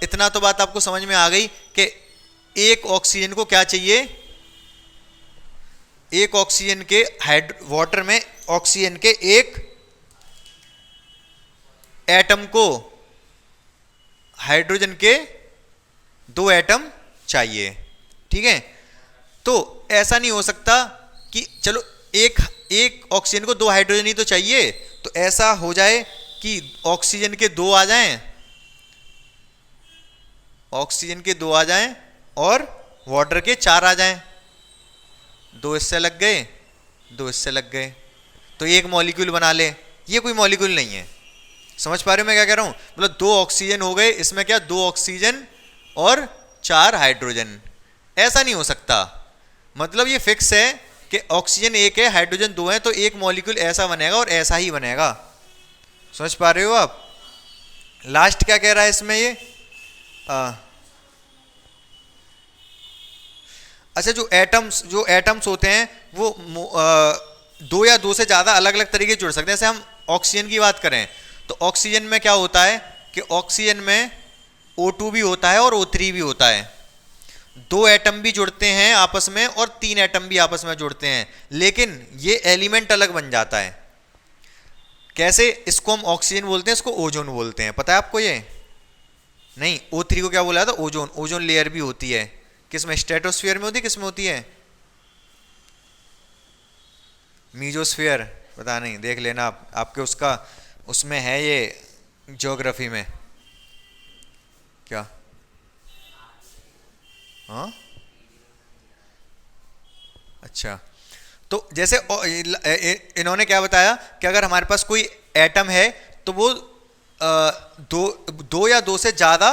इतना तो बात आपको समझ में आ गई कि एक ऑक्सीजन को क्या चाहिए, एक ऑक्सीजन के वाटर में ऑक्सीजन के एक एटम को हाइड्रोजन के 2 एटम चाहिए, ठीक है। तो ऐसा नहीं हो सकता कि चलो एक ऑक्सीजन को 2 हाइड्रोजन ही तो चाहिए, तो ऐसा हो जाए कि ऑक्सीजन के 2 आ जाएं, ऑक्सीजन के 2 आ जाएं और वाटर के 4 आ जाएं, 2 इससे लग गए, 2 इससे लग गए, तो एक मॉलिक्यूल बना ले। ये कोई मॉलिक्यूल नहीं है, समझ पा रहे हो मैं क्या कह रहा हूं, मतलब 2 ऑक्सीजन हो गए, इसमें क्या 2 ऑक्सीजन और 4 हाइड्रोजन, ऐसा नहीं हो सकता। मतलब ये फिक्स है कि ऑक्सीजन 1 है, हाइड्रोजन 2 है, तो एक मॉलिक्यूल ऐसा बनेगा और ऐसा ही बनेगा। समझ पा रहे हो आप। लास्ट क्या कह रहा है इसमें ये, अच्छा जो एटम्स होते हैं वो 2 या 2 से ज़्यादा अलग अलग तरीके से जुड़ सकते हैं। जैसे हम ऑक्सीजन की बात करें तो ऑक्सीजन में क्या होता है कि ऑक्सीजन में O2 भी होता है और O3 भी होता है, 2 एटम भी जुड़ते हैं आपस में और 3 एटम भी आपस में जुड़ते हैं, लेकिन ये एलिमेंट अलग बन जाता है। कैसे, इसको हम ऑक्सीजन बोलते हैं, इसको ओजोन बोलते हैं, पता है आपको ये, नहीं O3 को क्या बोला था, ओजोन। ओजोन लेयर भी होती है, किसमें, स्ट्रेटोस्फीयर में होती है, किसमें होती है, मीजोस्फीयर, पता नहीं, देख लेना आप, आपके उसमें है ये ज्योग्राफी में क्या, हाँ अच्छा। तो जैसे इन्होंने क्या बताया कि अगर हमारे पास कोई एटम है तो वो दो या 2 से ज़्यादा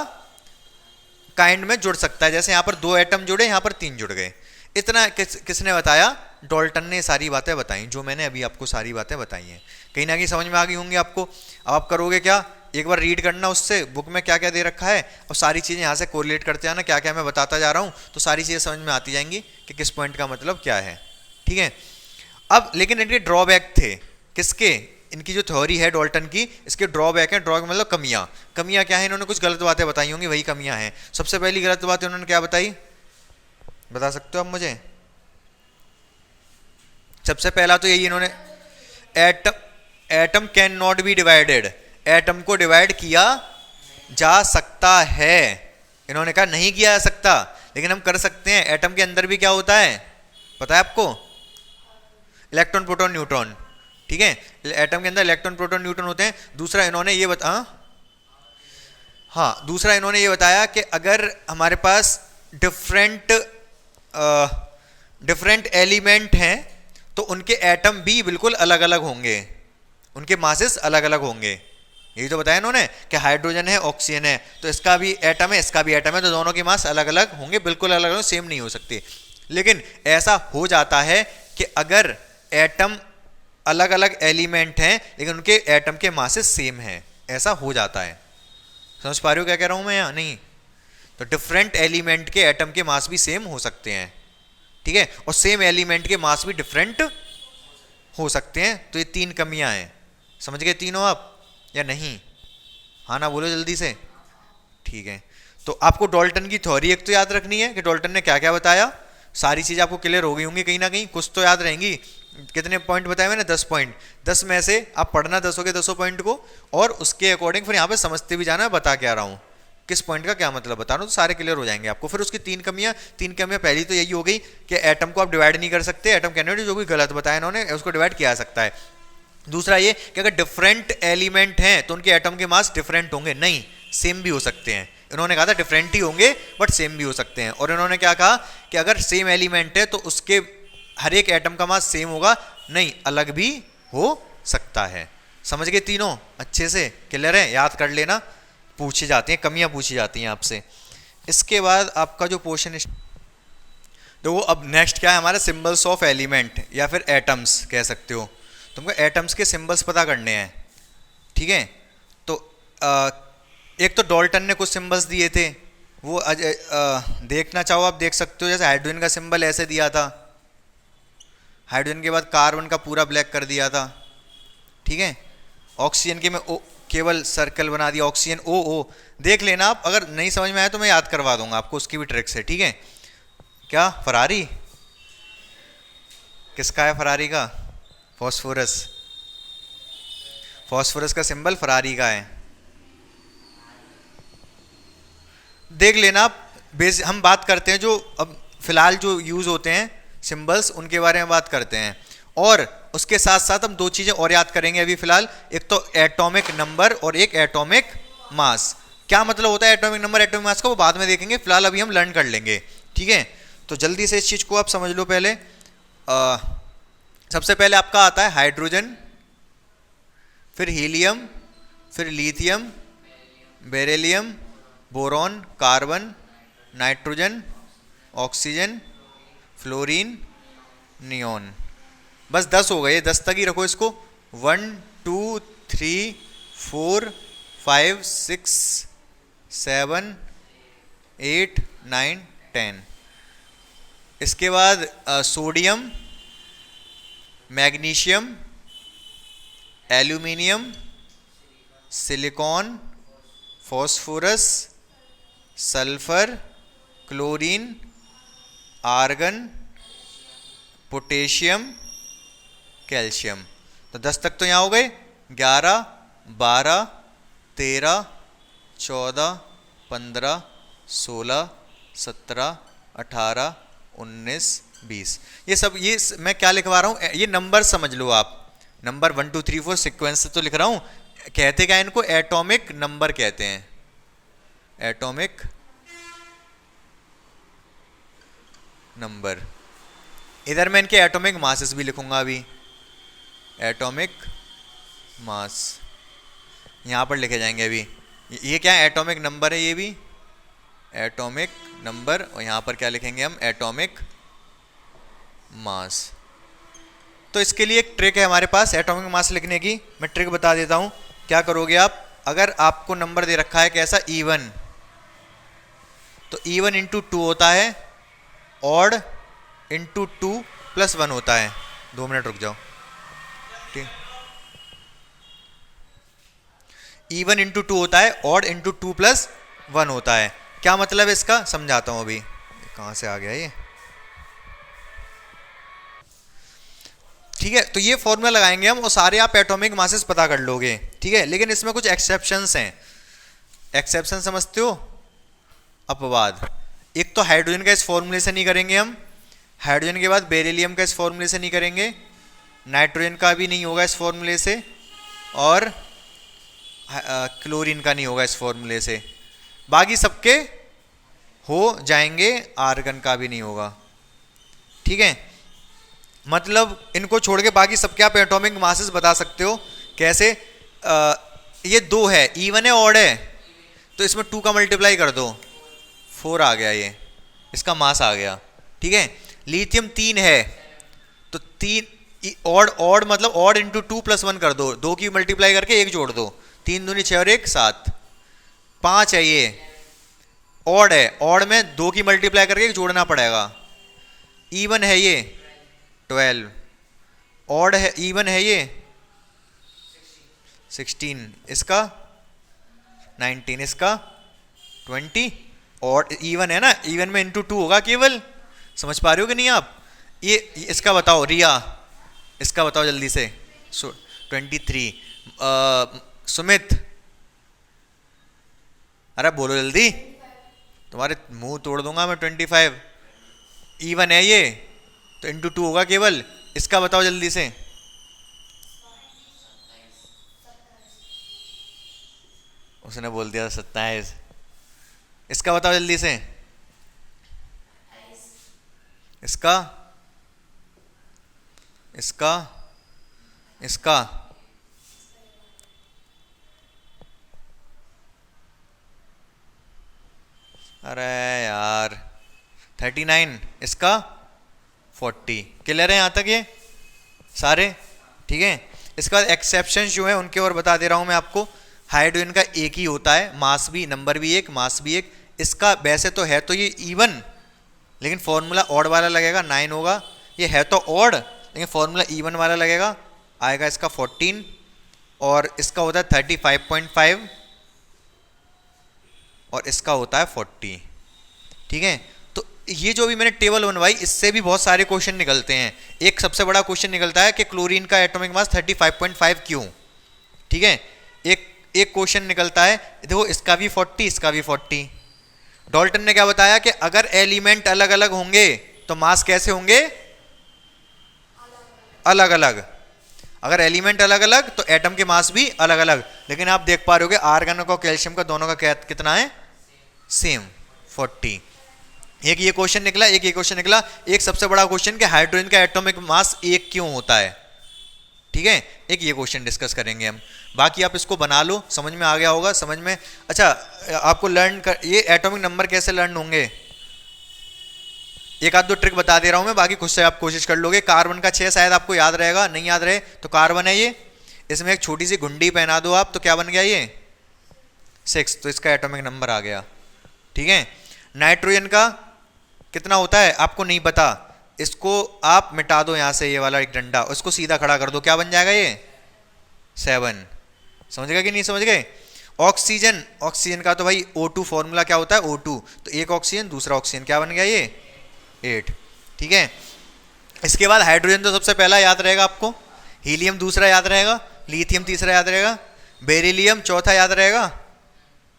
काइंड में जुड़ सकता है। जैसे यहाँ पर 2 एटम जुड़े, यहाँ पर 3 जुड़ गए। इतना किसने बताया, डॉल्टन ने सारी बातें बताई, जो मैंने अभी आपको सारी बातें बताई हैं। कहीं ना कहीं समझ में आ गई होंगी आपको। अब आप करोगे क्या, एक बार रीड करना उससे, बुक में क्या क्या दे रखा है, और सारी चीज़ें यहाँ से कोरिलेट करते जाना, क्या क्या मैं बताता जा रहा हूँ, तो सारी चीज़ें समझ में आती जाएंगी कि किस पॉइंट का मतलब क्या है, ठीक है। अब लेकिन इनके ड्रॉबैक थे, किसके, इनकी जो थ्योरी है डॉल्टन की, इसके ड्रॉबैक है। ड्रॉबैक मतलब कमियाँ। कमियाँ क्या है, इन्होंने कुछ गलत बातें बताई होंगी, वही कमियाँ हैं। सबसे पहली गलत बात इन्होंने क्या बताई, बता सकते हो आप मुझे। सबसे पहला तो यही इन्होंने, atom can not be divided, atom को डिवाइड किया जा सकता है। इन्होंने कहा नहीं किया जा सकता, लेकिन हम कर सकते हैं। एटम के अंदर भी क्या होता है पता है आपको, इलेक्ट्रॉन प्रोटॉन न्यूट्रॉन, ठीक है। एटम के अंदर इलेक्ट्रॉन प्रोटॉन न्यूट्रॉन होते हैं। दूसरा इन्होंने ये दूसरा इन्होंने ये बताया कि अगर हमारे पास डिफरेंट एलिमेंट हैं तो उनके एटम भी बिल्कुल अलग अलग होंगे, उनके मासेस अलग अलग होंगे। यही तो बताया इन्होंने कि हाइड्रोजन है, ऑक्सीजन है, तो इसका भी एटम है, इसका भी एटम है, तो दोनों के मास अलग अलग होंगे, बिल्कुल अलग अलग, सेम नहीं हो सकते। लेकिन ऐसा हो जाता है कि अगर एटम अलग अलग एलिमेंट हैं लेकिन उनके एटम के मासेस सेम हैं, ऐसा हो जाता है। समझ पा रहे हो क्या कह रहा हूं मैं या नहीं। तो डिफरेंट एलिमेंट के एटम के मास भी सेम हो सकते हैं, ठीक है, और सेम एलिमेंट के मास भी डिफरेंट हो सकते हैं। तो ये तीन कमियां हैं, समझ गए तीनों आप या नहीं? हाँ ना बोलो जल्दी से। ठीक है, तो आपको डाल्टन की थ्योरी एक तो याद रखनी है कि डाल्टन ने क्या क्या बताया, सारी चीज़ आपको क्लियर हो गई होंगी कहीं ना कहीं, कुछ तो याद रहेंगी। कितने पॉइंट बताए मैंने? 10 पॉइंट। 10 में से आप पढ़ना 10 के 10 पॉइंट को, और उसके अकॉर्डिंग फिर यहाँ पे समझते भी जाना बता के आ रहा हूँ किस पॉइंट का क्या मतलब बता रहा हूँ, तो सारे क्लियर हो जाएंगे आपको। फिर उसकी तीन कमियां पहली तो यही हो गई कि एटम को आप डिवाइड नहीं कर सकते, एटम कैन जो भी गलत बताया इन्होंने, उसको डिवाइड किया जा सकता है। दूसरा ये कि अगर डिफरेंट एलिमेंट हैं तो उनके एटम के मास डिफरेंट होंगे, नहीं सेम भी हो सकते हैं। इन्होंने कहा था डिफरेंट ही होंगे बट सेम भी हो सकते हैं। और इन्होंने क्या कहा कि अगर सेम एलिमेंट है तो उसके हर एक एटम का मास सेम होगा, नहीं अलग भी हो सकता है। समझ गए तीनों अच्छे से? क्लियर है? याद कर लेना, पूछी जाती हैं, कमियां पूछी जाती हैं आपसे। इसके बाद आपका जो पोर्शन देखो, अब नेक्स्ट क्या है हमारा, सिंबल्स ऑफ एलिमेंट या फिर एटम्स कह सकते हो। तुमको एटम्स के सिंबल्स पता करने हैं, ठीक है। तो एक तो डाल्टन ने कुछ सिंबल्स दिए थे, वो देखना चाहो आप देख सकते हो। जैसे हाइड्रोजन का सिंबल ऐसे दिया था, हाइड्रोजन के बाद कार्बन का पूरा ब्लैक कर दिया था, ठीक है। ऑक्सीजन के में ओ केवल सर्कल बना दिया, ऑक्सीजन ओ ओ। देख लेना आप, अगर नहीं समझ में आया तो मैं याद करवा दूंगा आपको, उसकी भी ट्रिक्स है, ठीक है। क्या फरारी किसका है? फरारी का फॉस्फोरस, फॉस्फोरस का सिंबल फरारी का है, देख लेना आप। हम बात करते हैं जो अब फिलहाल जो यूज होते हैं सिंबल्स, उनके बारे में बात करते हैं। और उसके साथ साथ हम दो चीजें और याद करेंगे अभी फिलहाल, एक तो एटॉमिक नंबर और एक एटॉमिक मास। क्या मतलब होता है एटॉमिक नंबर एटॉमिक मास का, वो बाद में देखेंगे, फिलहाल अभी हम लर्न कर लेंगे, ठीक है। तो जल्दी से इस चीज को आप समझ लो। पहले सबसे पहले आपका आता है हाइड्रोजन, फिर हीलियम, फिर lithium, beryllium, boron, carbon, nitrogen, oxygen, fluorine, neon. बस 10 हो गए, 10 तक ही रखो इसको। 1 2 3 4 5 6 7 8 9 10। इसके बाद sodium, magnesium, aluminium, silicon, phosphorus, sulphur, chlorine, argon, potassium, calcium. तो 10 तक तो यहाँ हो गए। 11 12 13 14 15 16 17 18 19 20। ये सब ये मैं क्या लिखवा रहा हूँ, ये नंबर समझ लो आप। नंबर 1 2 3 4 सिक्वेंस से तो लिख रहा हूँ। कहते क्या इनको? एटॉमिक नंबर कहते हैं, एटॉमिक नंबर। इधर मैं इनके एटॉमिक मासेस भी लिखूंगा अभी, एटॉमिक मास यहाँ पर लिखे जाएंगे अभी। ये क्या है? एटॉमिक नंबर है, ये भी एटॉमिक नंबर। और यहाँ पर क्या लिखेंगे हम? Atomic mass. तो इसके लिए एक ट्रिक है हमारे पास एटॉमिक मास लिखने की, मैं ट्रिक बता देता हूँ। क्या करोगे आप, अगर आपको नंबर दे रखा है कैसा, E1, तो E1 इंटू 2 होता है, ऑड इंटू 2 प्लस 1 होता है। 2 मिनट रुक जाओ, ठीक। E1 इंटू 2 होता है, ऑड इंटू 2 प्लस 1 होता है। क्या मतलब है इसका, समझाता हूं अभी। कहां से आ गया ये, ठीक है। तो ये फॉर्मूला लगाएंगे हम और सारे आप एटॉमिक मासेस पता कर लोगे, ठीक है। लेकिन इसमें कुछ एक्सेप्शंस हैं। एक्सेप्शन समझते हो? अपवाद। एक तो हाइड्रोजन का इस फॉर्मूले से नहीं करेंगे हम, हाइड्रोजन के बाद बेरिलियम का इस फॉर्मूले से नहीं करेंगे, नाइट्रोजन का भी नहीं होगा इस फॉर्मूले से, और क्लोरीन का नहीं होगा इस फॉर्मूले से। बाकी सबके हो जाएंगे, आर्गन का भी नहीं होगा, ठीक है। मतलब इनको छोड़ के बाकी सबके आप एटॉमिक मासेस बता सकते हो। कैसे? ये 2 है, इवन है ऑड है, तो इसमें 2 का मल्टीप्लाई कर दो, 4 आ गया, ये इसका मास आ गया, ठीक है। लिथियम 3 है, तो 3 ऑड, ऑड मतलब ऑड इंटू 2 प्लस 1 कर दो, 2 की मल्टीप्लाई करके 1 जोड़ दो, 3 दूनी 6 और 1 7, 5 है ये। ऑड है, ऑड में 2 की मल्टीप्लाई करके जोड़ना पड़ेगा। इवन है ये 12, ऑड है, इवन है ये 16, इसका 19, इसका 20, ऑड इवन है ना, इवन में इंटू 2 होगा केवल। समझ पा रहे हो कि नहीं आप? ये इसका बताओ रिया, इसका बताओ जल्दी से। 23। सुमित, अरे बोलो जल्दी, तुम्हारे मुंह तोड़ दूंगा मैं। 25 इवन है ये तो इंटू 2 होगा केवल। इसका बताओ जल्दी से। उसने बोल दिया 27। इसका बताओ जल्दी से। इसका, इसका, इसका, अरे यार 39, इसका 40। क्लियर है यहाँ तक ये सारे? ठीक है। इसके बाद एक्सेप्शन जो है उनके और बता दे रहा हूँ मैं आपको। हाइड्रोजन का एक ही होता है, मास भी, नंबर भी एक, मास भी एक। इसका वैसे तो है तो ये इवन, लेकिन फॉर्मूला ऑड वाला लगेगा, 9 होगा। ये है तो ऑड लेकिन फॉर्मूला इवन वाला लगेगा, आएगा इसका 14। और इसका होता है 35.5 और इसका होता है 40। ठीक है। तो ये जो भी मैंने टेबल बनवाई इससे भी बहुत सारे क्वेश्चन निकलते हैं। एक सबसे बड़ा क्वेश्चन निकलता है कि क्लोरीन का एटॉमिक मास 35.5 क्यों। ठीक है। एक क्वेश्चन निकलता है, देखो इसका भी 40, इसका भी 40। डाल्टन ने क्या बताया कि अगर एलिमेंट अलग अलग होंगे तो मास कैसे होंगे? अलग अलग। अगर एलिमेंट अलग अलग तो एटम के मास भी अलग अलग। लेकिन आप देख पा रहे हो कि आर्गन और कैल्शियम का दोनों का कितना है? सेम, 40। एक ये क्वेश्चन निकला, एक ये क्वेश्चन निकला। एक सबसे बड़ा क्वेश्चन कि हाइड्रोजन का एटॉमिक मास एक क्यों होता है। ठीक है। एक ये क्वेश्चन डिस्कस करेंगे हम। बाकी आप इसको बना लो, समझ में आ गया होगा, समझ में। अच्छा, आपको लर्न कर, ये एटॉमिक नंबर कैसे लर्न होंगे, एक आध दो ट्रिक बता दे रहा हूं मैं, बाकी खुद से आप कोशिश कर लोगे। कार्बन का 6 शायद आपको याद रहेगा, नहीं याद रहे तो कार्बन है ये, इसमें एक छोटी सी घुंडी पहना दो आप तो क्या बन गया ये? 6, तो इसका एटॉमिक नंबर आ गया। ठीक है। नाइट्रोजन का कितना होता है आपको नहीं पता, इसको आप मिटा दो यहां से, ये वाला एक डंडा, उसको सीधा खड़ा कर दो, क्या बन जाएगा ये? 7। समझ गए कि नहीं समझ गए? ऑक्सीजन, ऑक्सीजन का तो भाई O2 फॉर्मूला क्या होता है? O2, तो एक ऑक्सीजन दूसरा ऑक्सीजन, क्या बन गया ये? 8। ठीक है। इसके बाद हाइड्रोजन तो सबसे पहला याद रहेगा आपको, हीलियम दूसरा याद रहेगा, लिथियम तीसरा याद रहेगा, बेरिलियम चौथा याद रहेगा।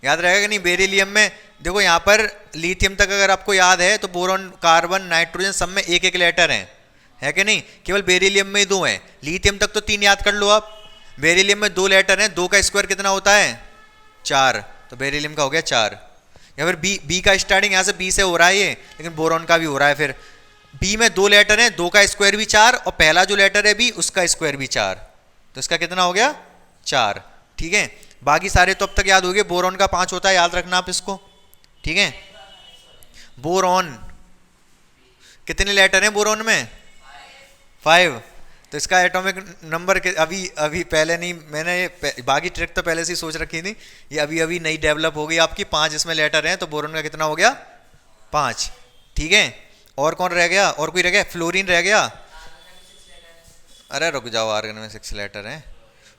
याद रहेगा कि नहीं? बेरिलियम में देखो यहाँ पर लिथियम तक अगर आपको याद है तो बोरॉन, कार्बन, नाइट्रोजन सब में एक एक लेटर है कि नहीं? केवल बेरिलियम में ही 2 हैं। लिथियम तक तो 3 याद कर लो आप। बेरिलियम में 2 लेटर हैं, 2 का स्क्वायर कितना होता है? 4, तो बेरिलियम का हो गया 4। या फिर बी का स्टार्टिंग यहाँ से बी से हो रहा है ये, लेकिन बोरॉन का भी हो रहा है। फिर बी में 2 लेटर हैं, 2 का स्क्वायर भी 4 और पहला जो लेटर है बी उसका स्क्वायर भी 4, तो इसका कितना हो गया? 4। ठीक है। बाकी सारे तो अब तक याद हो गए। बोरॉन का 5 होता है, याद रखना आप इसको। ठीक है। बोरॉन कितने लेटर हैं बोरॉन में? 5, तो इसका एटॉमिक नंबर अभी पहले नहीं, मैंने ये बाकी ट्रिक तो पहले से ही सोच रखी थी, ये अभी अभी नई डेवलप हो गई आपकी। 5 इसमें लेटर हैं तो बोरॉन का कितना हो गया? 5। ठीक है। और कौन रह गया? और कोई रह गया? फ्लोरीन रह गया। अरे रुक जाओ, आर्गन में 6 लेटर हैं।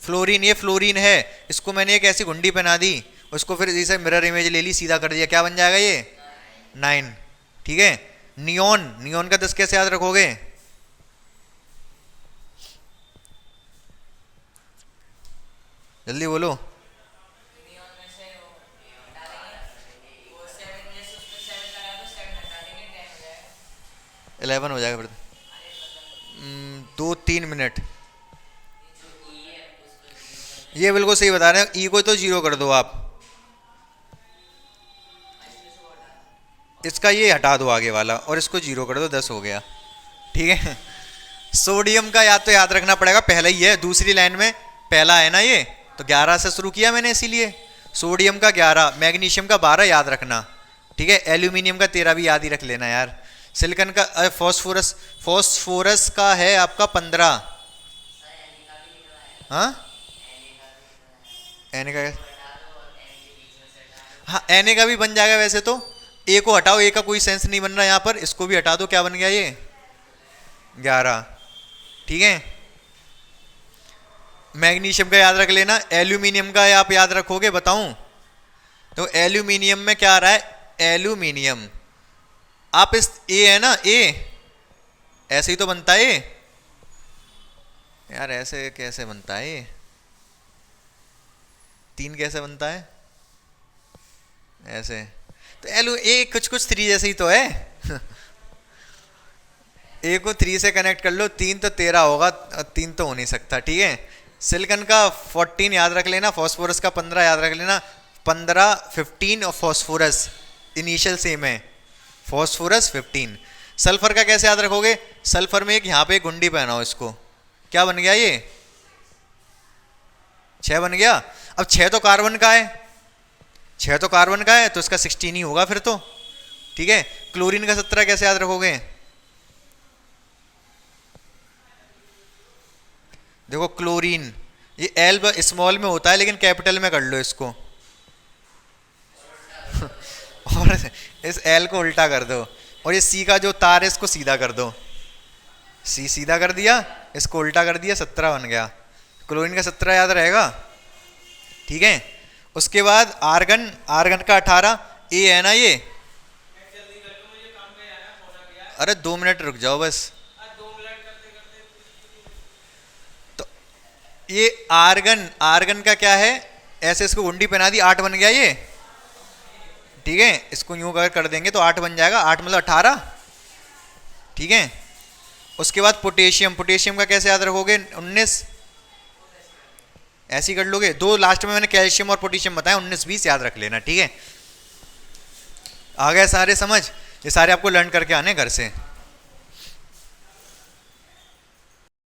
फ्लोरीन, ये फ्लोरीन है, इसको मैंने एक ऐसी घुंडी पहना दी, उसको फिर जैसे मिरर इमेज ले ली, सीधा कर दिया, क्या बन जाएगा ये? 9। ठीक है। नियोन, नियोन का 10 कैसे याद रखोगे? जल्दी बोलो। 11 हो जाएगा फिर। 2-3 मिनट। ये बिल्कुल सही बता रहे हैं, ई को तो 0 कर दो आप, इसका ये हटा दो आगे वाला और इसको 0 कर दो, 10 हो गया। ठीक है। सोडियम का या तो याद रखना पड़ेगा, पहला ही है, दूसरी लाइन में पहला है ना ये, तो 11 से शुरू किया मैंने इसीलिए। सोडियम का 11, मैग्नीशियम का 12 याद रखना। ठीक है। एल्यूमिनियम का 13 भी याद ही रख लेना यार। सिलिकॉन का, फॉस्फोरस, फॉस्फोरस का है आपका 15। हाँ, एन का, हाँ एन का भी बन जाएगा वैसे तो, ए को हटाओ, ए का कोई सेंस नहीं बन रहा यहाँ पर, इसको भी हटा दो, क्या बन गया ये 11। ठीक है, मैग्नीशियम का याद रख लेना, एल्यूमिनियम का आप याद रखोगे, बताऊं तो एल्यूमिनियम में क्या आ रहा है, एल्यूमिनियम, आप इस ए है ना, ए ऐसे ही तो बनता है यार, ऐसे कैसे बनता है ये, 3 कैसे बनता है ऐसे, तो एलू ए कुछ कुछ 3 जैसे ही तो है ए को 3 से कनेक्ट कर लो, 3 तो 13 होगा, 3 तो हो नहीं सकता। ठीक है, सिलिकॉन का 14 याद रख लेना, फास्फोरस का 15 याद रख लेना, 15 15 और फास्फोरस इनिशियल सेम है, फास्फोरस 15। सल्फर का कैसे याद रखोगे, सल्फर में एक यहाँ पे गुंडी पहनाओ, इसको क्या बन गया ये 6 बन गया। अब 6 तो कार्बन का है, 6 तो कार्बन का है, तो इसका 16 ही होगा फिर तो। ठीक है, क्लोरीन का 17 कैसे याद रखोगे, देखो क्लोरीन ये एल स्मॉल में होता है, लेकिन कैपिटल में कर लो इसको और इस एल को उल्टा कर दो, और ये सी का जो तार है इसको सीधा कर दो, सी सीधा कर दिया, इसको उल्टा कर दिया, 17 बन गया। क्लोरीन का 17 याद रहेगा। ठीक है, उसके बाद आर्गन, आर्गन का 18, ए है ना ये, अरे 2 मिनट रुक जाओ बस, तो ये आर्गन, आर्गन का क्या है, ऐसे इसको गुंडी पहना दी, 8 बन गया ये। ठीक है, इसको यूं अगर कर देंगे तो 8 बन जाएगा, 8 मतलब 18। ठीक है, उसके बाद पोटेशियम, पोटेशियम का कैसे याद रखोगे 19, ऐसे ही कर लोगे, 2 लास्ट में मैंने कैल्शियम और पोटेशियम बताया, 19 20 याद रख लेना। ठीक है, आ गए सारे समझ, ये सारे आपको लर्न करके आने घर से।